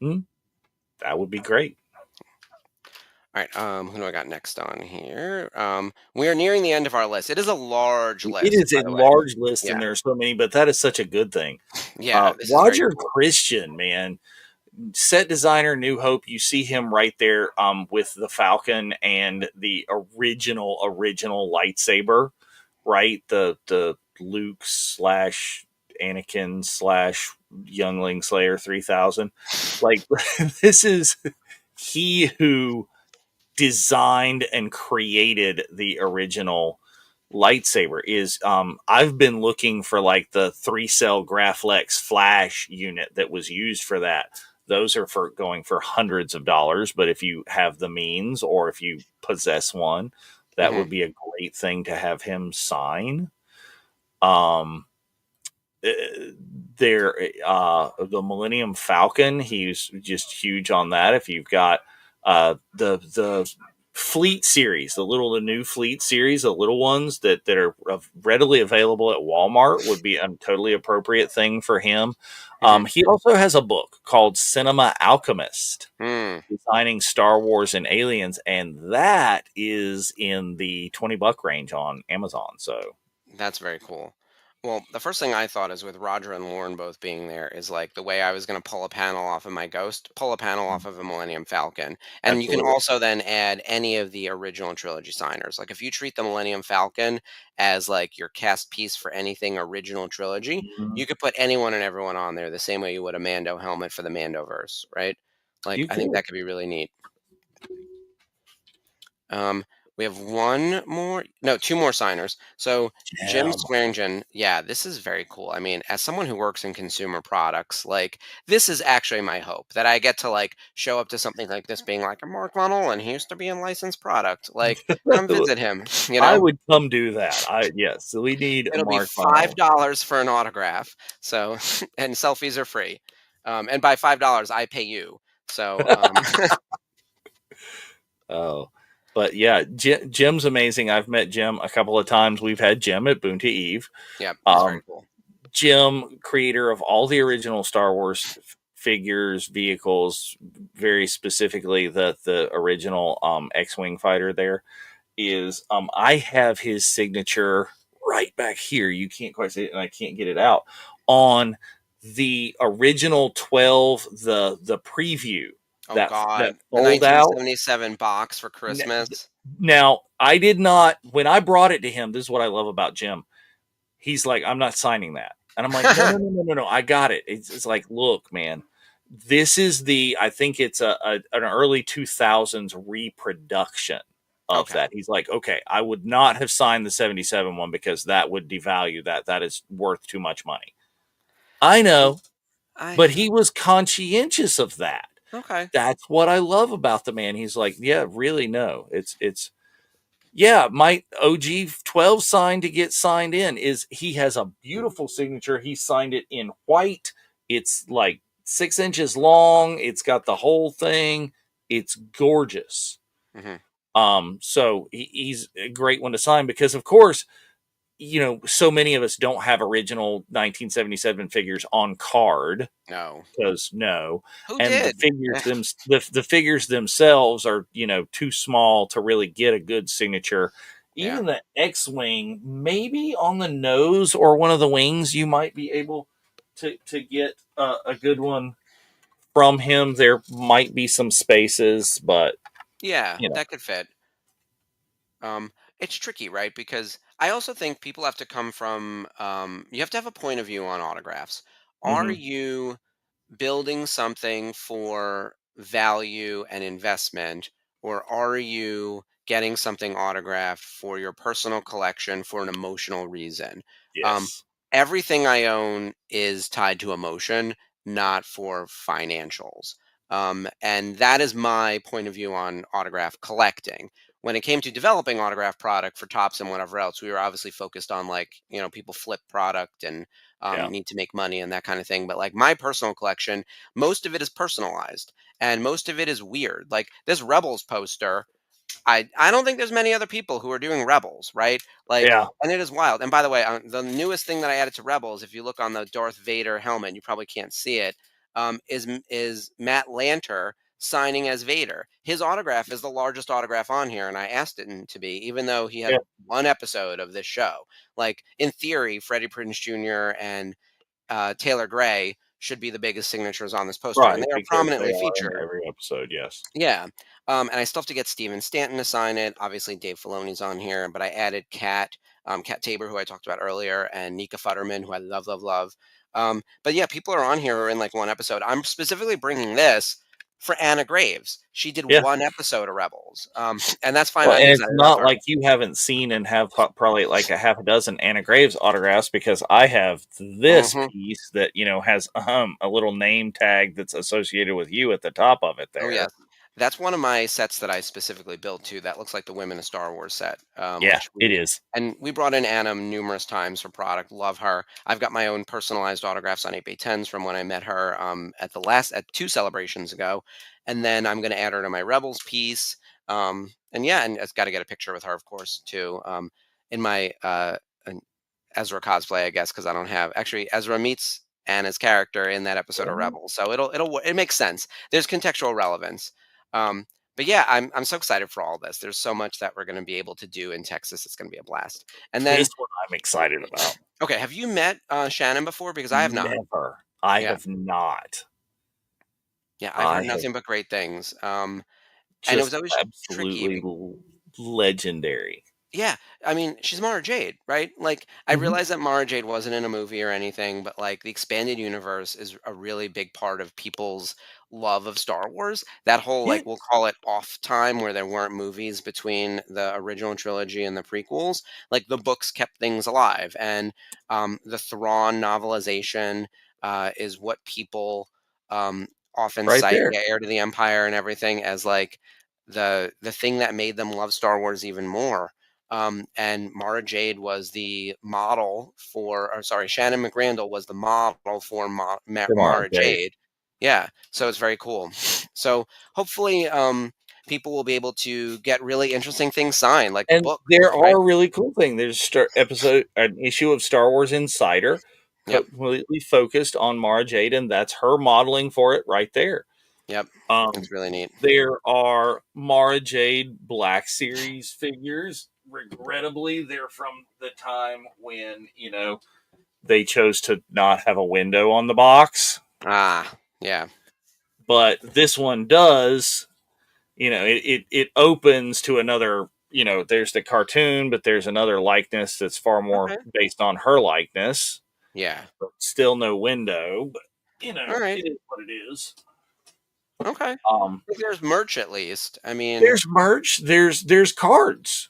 Mm, that would be great. All right, who do I got next on here? We are nearing the end of our list. It is a large It list, is by a the way. large list, and Yeah, there's so many, but that is such a good thing. yeah, this is very Roger cool. Christian, man, set designer, New Hope. You see him right there, with the Falcon and the original lightsaber, right? The Luke slash Anakin slash Youngling Slayer 3000. Like this is he who designed and created the original lightsaber. Is I've been looking for like the 3-cell Graflex flash unit that was used for that. Those are for going for hundreds of dollars, but if you have the means or if you possess one, that Hmm. would be a great thing to have him sign. um uh, there The Millennium Falcon, he's just huge on that. If you've got the Fleet series, the new Fleet series, the little ones that are readily available at Walmart, would be a totally appropriate thing for him. Hmm. He also has a book called Cinema Alchemist, Mm, designing Star Wars and aliens, and that is in the $20 range on Amazon. So that's very cool. Well, the first thing I thought is with Roger and Lauren both being there is like the way I was going to pull a panel off of my Ghost, pull a panel off of a Millennium Falcon. And you can absolutely. also then add any of the original trilogy signers. Like if you treat the Millennium Falcon as like your cast piece for anything original trilogy, Mhm. you could put anyone and everyone on there the same way you would a Mando helmet for the Mandoverse, right? Like You I think could. that could be really neat. Um, we have one more, no, two more signers. So Jim Yeah. Swearingen, yeah, this is very cool. I mean, as someone who works in consumer products, like this is actually my hope that I get to like show up to something like this being like a Mark Von and he used to be a licensed product. Like, come visit him, you I know? would come do that. Yes, so we need a It'll be Mark Funnel. $5 for an autograph. So and selfies are free. And by $5, I pay you. So Oh, but yeah, Jim's amazing. I've met Jim a couple of times. We've had Jim at Boonta Eve. yeah, he's very Um, cool. Jim, creator of all the original Star Wars figures, vehicles, very specifically the original X-wing fighter. There is I have his signature right back here. You can't quite see it, and I can't get it out on the original 12, the preview Oh that god, the fold out. 1977 box for N- Christmas. Now, I did not, when I brought it to him, this is what I love about Jim. He's like, I'm not signing that. And I'm like, no, no, no, no, no, no. I got it. It's like, look, man, this is I think it's an early 2000s reproduction of Okay. that. He's like, okay, I would not have signed the 77 one because that would devalue that. That is worth too much money. I Um, know, I but he was conscientious of that. okay. That's what I love about the man. He's like, yeah, really, no. Yeah, my OG 12 sign to get signed in is he has a beautiful signature. He signed it in white. It's like 6 inches long. It's got the whole thing. It's gorgeous. Mhm. So he's a great one to sign because, of course, so many of us don't have original 1977 figures on card No. because no, Who and did? Yeah. the figures themselves are too small to really get a good signature. Yeah. Even the X-wing, maybe on the nose or one of the wings, you might be able to get a good one from him. There might be some spaces, but Yeah, you know, that could fit. It's tricky, right? Because I also think people have to come from you have to have a point of view on autographs. Are hmm you building something for value and investment, or are you getting something autographed for your personal collection for an emotional reason? Um, yes, Everything I own is tied to emotion, not for financials. And that is my point of view on autograph collecting. When it came to developing autograph product for tops and whatever else, we were obviously focused on like, people flip product and yeah, need to make money and that kind of thing. But like my personal collection, most of it is personalized and most of it is weird. Like this Rebels poster, I don't think there's many other people who are doing Rebels, right? Like, yeah, and it is wild. And by the way, the newest thing that I added to Rebels, if you look on the Darth Vader helmet, you probably can't see it, is Matt Lanter signing as Vader. His autograph is the largest autograph on here, and I asked it to be, even though he Yeah, had one episode of this show. Like in theory, Freddie Prinze Jr. and Taylor Gray should be the biggest signatures on this poster, and right, they are because they prominently are in featured. every episode. Yes. Yeah. And I still have to get Steven Stanton to sign it. Obviously, Dave Filoni's on here, but I added Kat Tabor, who I talked about earlier, and Nika Futterman, who I love, love, love. But yeah, people are on here who are in like one episode. I'm specifically bringing this for Anna Graves. She did Yeah. one episode of Rebels, and that's fine Well, by me and because it's I love not her. like you haven't seen and have probably like a half a dozen Anna Graves autographs, because I have this Hmm. piece that has a little name tag that's associated with you at the top of it Oh there. yes, that's one of my sets that I specifically built too. That looks like the Women of Star Wars set, Yeah, which it we is. and we brought in Anna numerous times for product. Love her. I've got my own personalized autographs on 8x10s from when I met her at two celebrations ago, and then I'm going to add her to my Rebels piece. And yeah, and it's got to get a picture with her, of course, too. In my Ezra cosplay, I guess, because I don't have actually Ezra meets Anna's character in that episode of Yeah. Rebels, so it makes sense. There's contextual relevance. But yeah, I'm so excited for all this. There's so much that we're going to be able to do in Texas. It's going to be a blast. And then, This one I'm excited about. okay, have you met Shannon before? Because I have not. Never. I Yeah, have not. yeah, I've I heard have nothing but great things. And it was just always tricky. absolutely legendary. Yeah, I mean, she's Mara Jade, right? Like, I Mhm. realize that Mara Jade wasn't in a movie or anything, but like the expanded universe is a really big part of people's love of Star Wars. That whole, Yeah, like, we'll call it off time where there weren't movies between the original trilogy and the prequels. Like, the books kept things alive. And the Thrawn novelization is what people often right cite, there. yeah, Heir to the Empire and everything, as like the thing that made them love Star Wars even more. And Mara Jade was the model for, or sorry, Shannon McRandall was the model for Tomorrow, Mara Jade. Jade. Yeah, so it's very cool. So hopefully, people will be able to get really interesting things signed, like And books, there right? are really cool things. There's an issue of Star Wars Insider Yep, completely focused on Mara Jade, and that's her modeling for it right there. yep, Um, it's really neat. there are Mara Jade Black Series figures. Regrettably, they're from the time when they chose to not have a window on the box, Ah, yeah, but this one does. It opens to another. There's the cartoon, but there's another likeness that's far more okay, based on her likeness, yeah, but still no window. But all right, it is what it is. okay. Um, There's merch at least. I mean, there's merch. There's cards.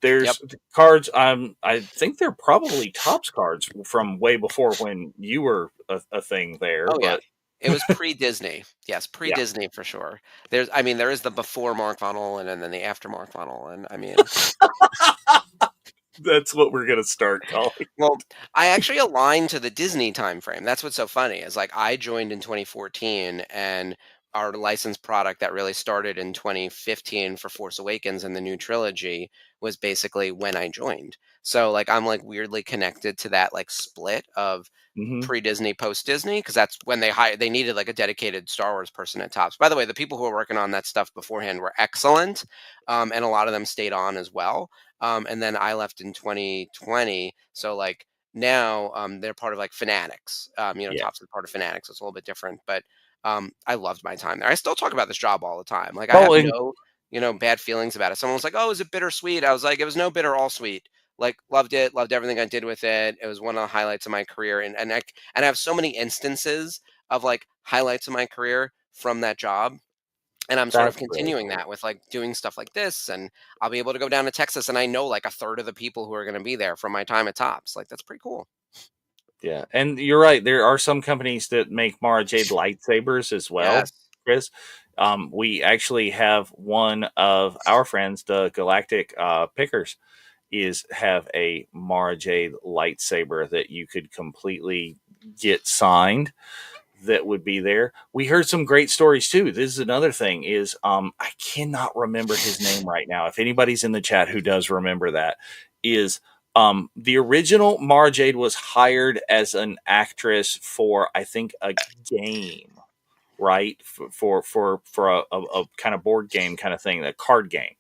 yep. There's cards. I think they're probably Tops cards from way before when you were a thing there. Oh, yeah. But It was pre-Disney. Yes, yeah, pre-Disney for sure. I mean, there is the before Mark Funnel and then the after Mark Funnel, and I mean, that's what we're gonna start calling. well, I actually aligned to the Disney time frame. That's what's so funny is like I joined in 2014, and our licensed product that really started in 2015 for Force Awakens and the new trilogy was basically when I joined. So like I'm like weirdly connected to that like split of Hmm. pre-Disney, post-Disney, because that's when they needed like a dedicated Star Wars person at Tops. By the way, the people who were working on that stuff beforehand were excellent, and a lot of them stayed on as well. And then I left in 2020, so like now they're part of like Fanatics. Yeah. Tops is part of Fanatics, so it's a little bit different. But I loved my time there. I still talk about this job all the time. Like I Oh, have and no bad feelings about it. Someone was like, "Oh, is it bittersweet?" I was like, "It was no bitter, all sweet." Like loved it, loved everything I did with it. It was one of the highlights of my career, and I have so many instances of like highlights of my career from that job. And I'm sort of that's really continuing cool. that with like doing stuff like this, and I'll be able to go down to Texas, and I know like a third of the people who are going to be there from my time at Tops. Like that's pretty cool. Yeah, and you're right. There are some companies that make Mara Jade lightsabers as well, Yes. Chris. We actually have one of our friends, the Galactic Pickers, is have a Mara Jade lightsaber that you could completely get signed. That would be there. We heard some great stories too. This is another thing. Is I cannot remember his name right now. If anybody's in the chat who does remember that, is the original Mara Jade was hired as an actress for I think a game, right? For a kind of board game kind of thing, a card game.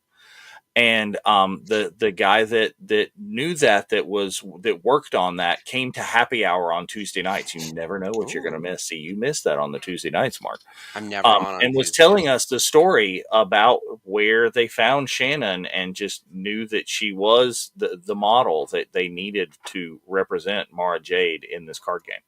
And the guy that knew that worked on that came to happy hour on Tuesday nights. You never know what you're going to Ooh, miss. See, you missed that on the Tuesday nights, Mark. I'm never on And was Tuesday. telling us the story about where they found Shannon and just knew that she was the model that they needed to represent Mara Jade in this card game.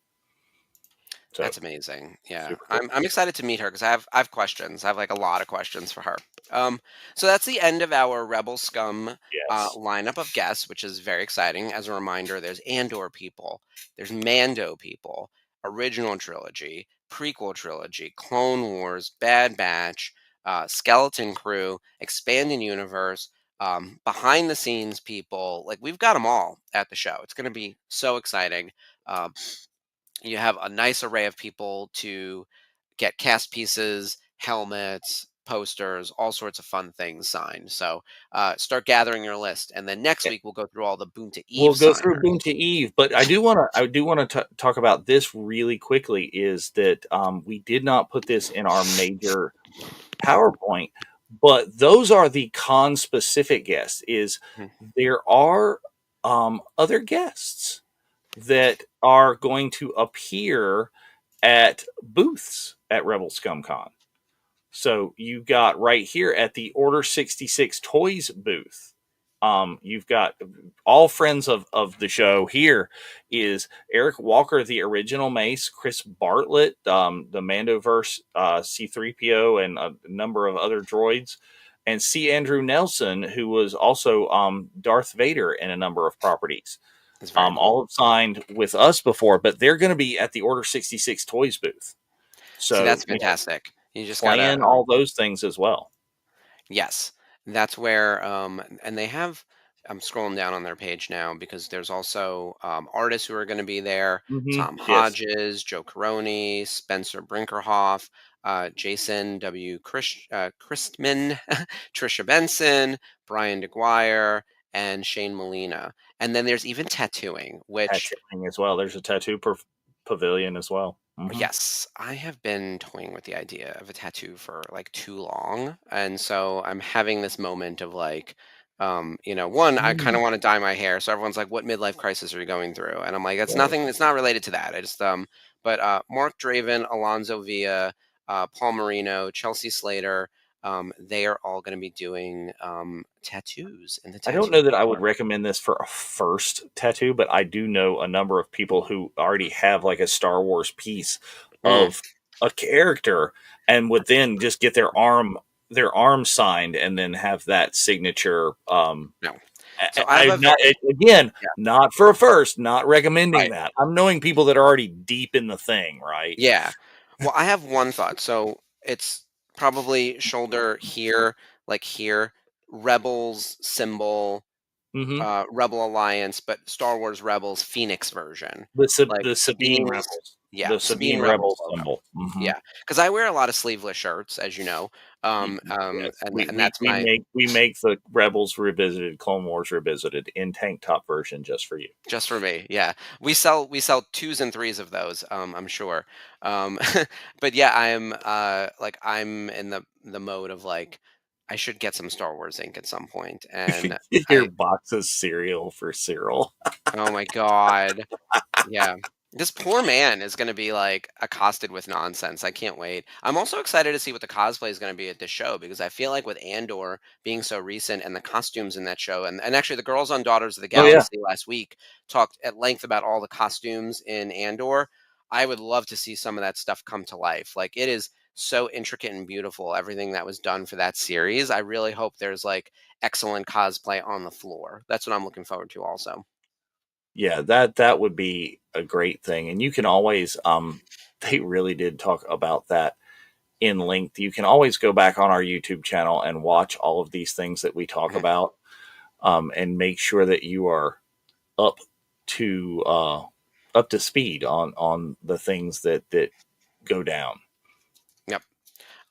So That's amazing. Yeah, super cool. I'm excited to meet her because I have questions. I have like a lot of questions for her. Um, so that's the end of our Rebel Scum Yes. lineup of guests, which is very exciting. As a reminder, there's Andor people, there's Mando people, original trilogy, prequel trilogy, Clone Wars, Bad Batch, Skeleton Crew, expanding universe. Behind the scenes people, like we've got them all at the show. It's going to be so exciting. Um, you have a nice array of people to get cast pieces, helmets, posters, all sorts of fun things signed. So start gathering your list, and then next week we'll go through all the Boonta We'll Eve go through signers. Boom to Eve, but I do want to talk about this really quickly. Is that we did not put this in our major PowerPoint, but those are the con specific guests. Is Mhm. there are other guests that are going to appear at booths at Rebel Scum Con. So you got right here at the Order 66 Toys booth. You've got all friends of the show. Here is Eric Walker, the original Mace, Chris Bartlett, the Mandoverse C3PO, and a number of other droids, and C. Andrew Nelson, who was also Darth Vader in a number of properties. It's very cool. All have signed with us before, but they're going to be at the Order 66 Toys booth. See, So, that's fantastic. You just gotta plan all those things as well. yes, that's where, and they have. I'm scrolling down on their page now because there's also artists who are going to be there. Tom Yes. Hodges, Joe Caroni, Spencer Brinkerhoff, Jason W. Christman, Trisha Benson, Brian DeGuire, and Shane Molina. And then there's even tattooing, which Tattooing as well. There's a pavilion as well. yes, I have been toying with the idea of a tattoo for like too long. And so I'm having this moment of like, one, I kind Mm, of want to dye my hair. So everyone's like, what midlife crisis are you going through? And I'm like, that's right. nothing, it's not related to that. I just, but Mark Draven, Alonzo Villa, Paul Marino, Chelsea Slater, they are all going to be doing tattoos in the I don't tattoo know that I would parlor. recommend this for a first tattoo, but I do know a number of people who already have like a Star Wars piece Mm, of a character and would then just get their arm signed and then have that signature. no. So I have I a not very, again, yeah, not for a first, not recommending right. that. I'm knowing people that are already deep in the thing, right? Yeah. Well, I have one thought. So it's probably shoulder here, like here, Rebels symbol, hmm Rebel Alliance, but Star Wars Rebels Phoenix version. Like The Sabine Sabine's, Rebels, yeah, the Sabine Sabine Rebels Rebels logo. symbol. Hmm Yeah, because I wear a lot of sleeveless shirts, as you know. Yes, And that's my we make the Rebels Revisited, Clone Wars Revisited in tank top version just for you. just for me. Yeah, we sell twos and threes of those. I'm sure. Um, but yeah, I'm in the mode of like I should get some Star Wars ink at some point, and Your I box of cereal for Cyril. oh my god, yeah. This poor man is going to be like accosted with nonsense. I can't wait. I'm also excited to see what the cosplay is going to be at this show because I feel like with Andor being so recent and the costumes in that show, and actually the girls on Daughters of the Oh yeah, Galaxy last week talked at length about all the costumes in Andor. I would love to see some of that stuff come to life. Like it is so intricate and beautiful, everything that was done for that series. I really hope there's like excellent cosplay on the floor. That's what I'm looking forward to also. yeah. That would be a great thing, and you can always they really did talk about that in length. You can always go back on our YouTube channel and watch all of these things that we talk Mhm. about, and make sure that you are up to speed on the things that go down. Yep.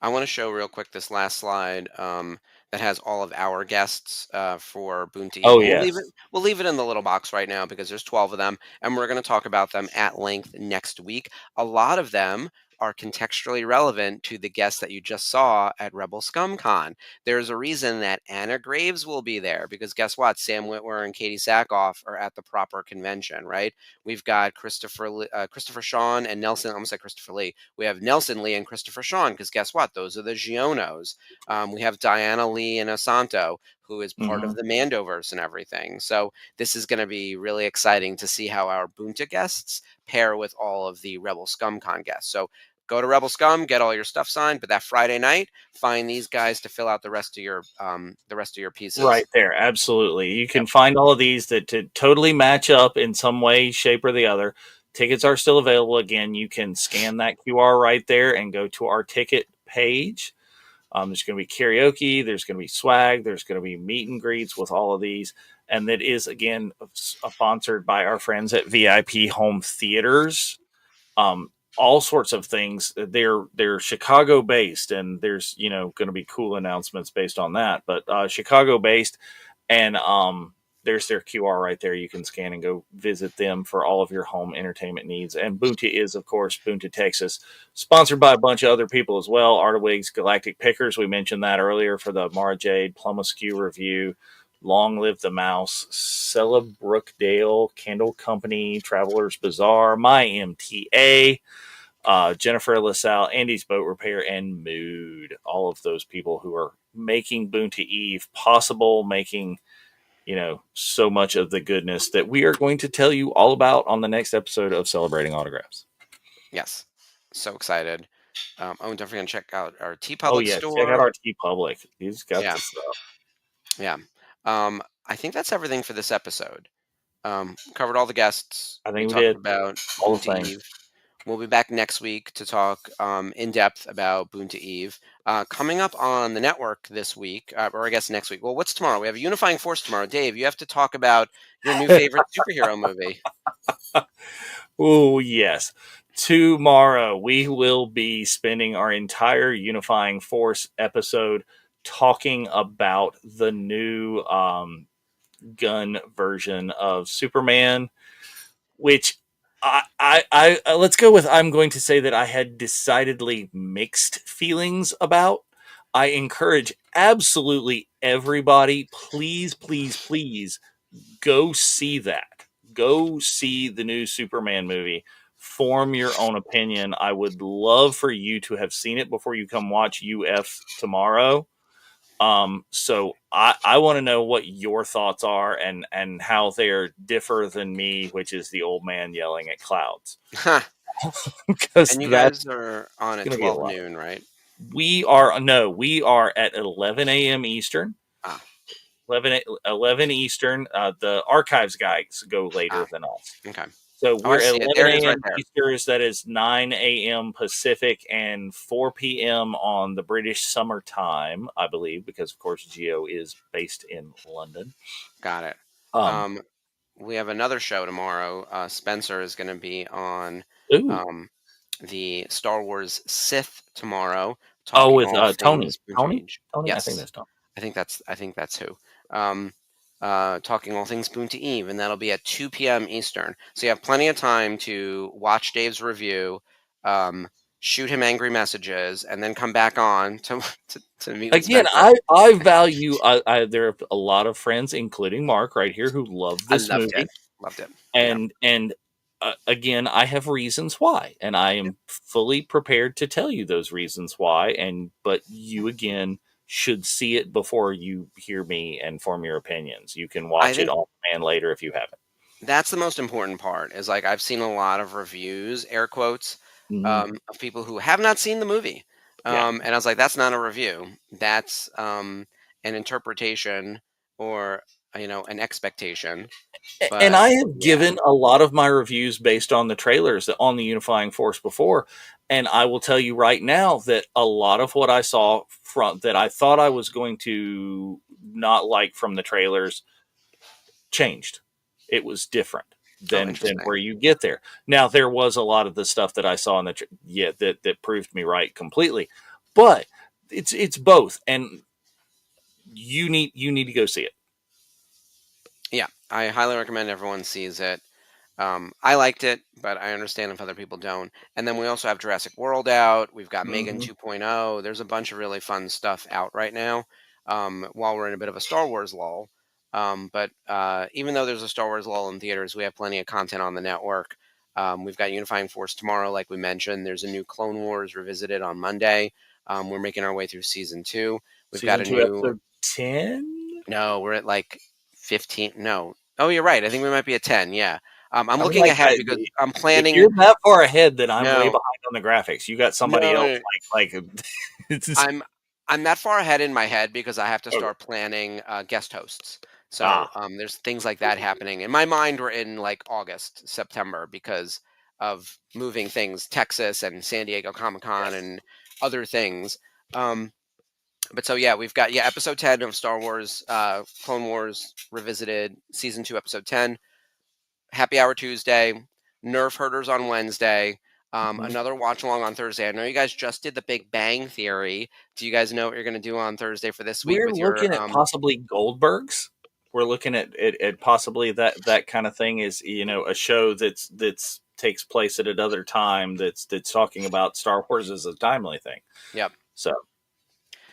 I want to show real quick this last slide that has all of our guests for Boon to Oh Evil. We'll leave it. yes, We'll leave it in the little box right now because there's 12 of them, and we're going to talk about them at length next week. A lot of them are contextually relevant to the guests that you just saw at Rebel Scum Con. There's a reason that Anna Graves will be there because guess what? Sam Witwer and Katie Sackhoff are at the proper convention, right? We've got Christopher Sean and Nelson. I almost said Christopher Lee. We have Nelson Lee and Christopher Sean because guess what? Those are the Gionos. We have Diana Lee and Osanto, who is part Mm-hmm. of the Mandoverse and everything. So this is going to be really exciting to see how our Bunta guests pair with all of the Rebel Scum Con guests. So go to Rebel Scum, get all your stuff signed, but that Friday night, find these guys to fill out the rest of your pieces. Right there, absolutely. You Yep. can find all of these that to totally match up in some way, shape, or the other. Tickets are still available. Again, you can scan that QR right there and go to our ticket page. There's going to be karaoke, there's going to be swag, there's going to be meet and greets with all of these. And that is, again, sponsored by our friends at VIP Home Theaters. All sorts of things. They're Chicago based, and there's going to be cool announcements based on that. But Chicago based, and there's their QR right there. You can scan and go visit them for all of your home entertainment needs. And Bunta is, of course, Bunta, Texas, sponsored by a bunch of other people as well. Artawigs, Galactic Pickers, we mentioned that earlier for the Mara Jade Plum Askew review. Long Live the Mouse, Cella Brookdale, Candle Company, Travelers Bazaar, My MTA, Jennifer LaSalle, Andy's Boat Repair, and Mood. All of those people who are making Bunta Eve possible, making so much of the goodness that we are going to tell you all about on the next episode of Celebrating Autographs. Yes. So excited. And don't forget to check out our T Oh Public yeah, check out store. our T Public. He's got Yeah. the stuff. Yeah. I think that's everything for this episode. Covered all the guests. I We think we talked did about all the Bunta things. Eve. We'll be back next week to talk in depth about Bunta Eve. Coming up on the network this week, or I guess next week. Well, what's tomorrow? We have a Unifying Force tomorrow. Dave, you have to talk about your new favorite superhero movie. Oh yes. Tomorrow we will be spending our entire Unifying Force episode talking about the new gun version of Superman, which let's go with, I'm going to say that I had decidedly mixed feelings about. I encourage absolutely everybody, please, please, please go see that. Go see the new Superman movie. Form your own opinion. I would love for you to have seen it before you come watch UF tomorrow. So I want to know what your thoughts are and how they're differ than me, which is the old man yelling at clouds. Because And you that's guys are on at going to be a 12 lot. noon, right? We are at 11 a.m. Eastern. Ah, 11 Eastern. The archives guys go later ah, than us. okay. So Oh, I we're at see it. There 11 it is right a.m. there. Eastern. That is 9 a.m. Pacific and 4 p.m. on the British Summer Time, I believe, because, of course, Geo is based in London. Got it. Um, Um, we have another show tomorrow. Spencer is going to be on ooh. um, the Star Wars Sith tomorrow, Oh, talking with all Tony. things Tony? Boontage. Tony? I think Yes, that's Tony. I think that's who. Um, talking all things Boonta Eve, and that'll be at 2 p.m. Eastern. So you have plenty of time to watch Dave's review, shoot him angry messages, and then come back on to meet with Again, Spencer. I value, there are a lot of friends, including Mark right here, who love I this loved it. movie. Loved it. Yeah. And again, I have reasons why, and I am fully prepared to tell you those reasons why. But you again should see it before you hear me and form your opinions. You can I watch it think on demand later if you haven't. that's the most important part is like I've seen a lot of reviews, air quotes, Mhm. of people who have not seen the movie. Yeah, And I was like, that's not a review. That's an interpretation or, an expectation. and But I have yeah, given a lot of my reviews based on the trailers on the Unifying Force before, and I will tell you right now that a lot of what I saw from that I thought I was going to not like from the trailers changed. It was different oh, than interesting. where you get there. Now there was a lot of the stuff that I saw in that proved me right completely, but it's both, and you need to go see it. Yeah, I highly recommend everyone sees it. I liked it, but I understand if other people don't. And then we also have Jurassic World out. We've got Megan Hmm. 2.0. There's a bunch of really fun stuff out right now. While we're in a bit of a Star Wars lull, but even though there's a Star Wars lull in theaters, we have plenty of content on the network. We've got Unifying Force tomorrow, like we mentioned. There's a new Clone Wars revisited on Monday. We're making our way through season 2. We've got Season a two, new. episode 10. No, we're at like 15. No. Oh, you're right. I think we might be at 10. Yeah. I'm I'm looking like, ahead because I'm if planning. you're that far ahead, then I'm way No, behind on the graphics. You got somebody else no. like it's just, I'm I'm that far ahead in my head because I have to okay. start planning guest hosts. So Ah, there's things like that happening. In my mind, we're in like August, September because of moving things, Texas and San Diego Comic Con yes. and other things. Um, but so yeah, we've got episode 10 of Star Wars, Clone Wars Revisited, season 2, episode 10. Happy Hour Tuesday, Nerf Herders on Wednesday, Mhm. another watch along on Thursday. I know you guys just did the Big Bang Theory. Do you guys know what you're going to do on Thursday for this week We're with your? looking at possibly Goldbergs. We're looking at possibly that kind of thing is, a show that's takes place at another time that's talking about Star Wars as a timely thing. Yep. So,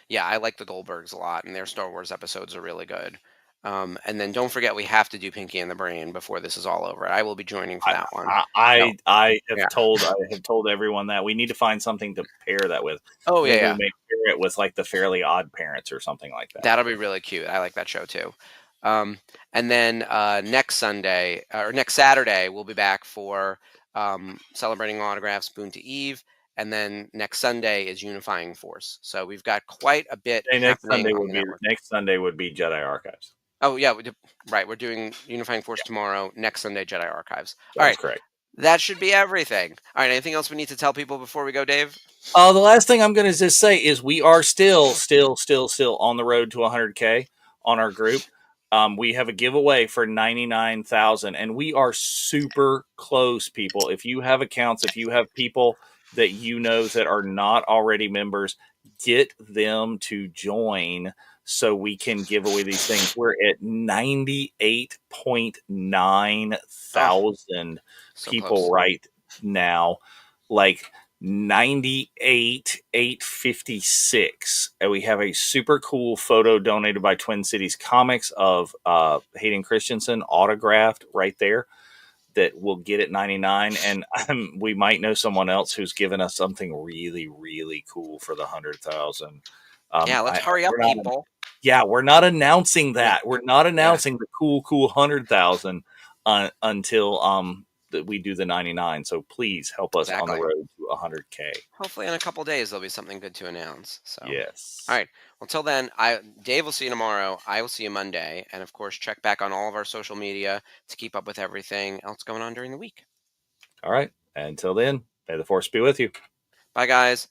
Yeah, I like the Goldbergs a lot, and their Star Wars episodes are really good. And then don't forget, we have to do Pinky and the Brain before this is all over. I will be joining for I that one. I So I I yeah. have told everyone that we need to find something to pair that with. Oh yeah, Maybe we yeah. may pair it with like the Fairly Odd Parents or something like that. That'll be really cute. I like that show too. And then next Sunday or next Saturday, we'll be back for celebrating autographs, Boon to Eve. And then next Sunday is Unifying Force. So we've got quite a bit Okay, happening on the network. next Sunday would be Jedi Archives. Oh, yeah. Right. We're doing Unifying Force tomorrow. Next Sunday, Jedi Archives. All That is right. correct. That should be everything. All right. Anything else we need to tell people before we go, Dave? The last thing I'm going to just say is we are still on the road to 100K on our group. We have a giveaway for 99,000, and we are super close, people. If you have accounts, if you have people that you know that are not already members, get them to join so we can give away these things. We're at 98.9 Oh, thousand so people close. right now. Like, 98,856, and we have a super cool photo donated by Twin Cities Comics of Hayden Christensen autographed right there that we'll get at 99. And we might know someone else who's given us something really, really cool for the 100,000. Yeah. Let's I hurry up, we're not people. Yeah, we're not announcing Yeah. that. We're not Yeah. announcing the cool 100,000 until that we do the 99. So please help us on the Exactly. road to 100K. Hopefully, in a couple days, there'll be something good to announce. So, all Yes. right. Well, till then, Dave will see you tomorrow. I will see you Monday, and of course, check back on all of our social media to keep up with everything else going on during the week. All right. Until then, may the force be with you. Bye, guys.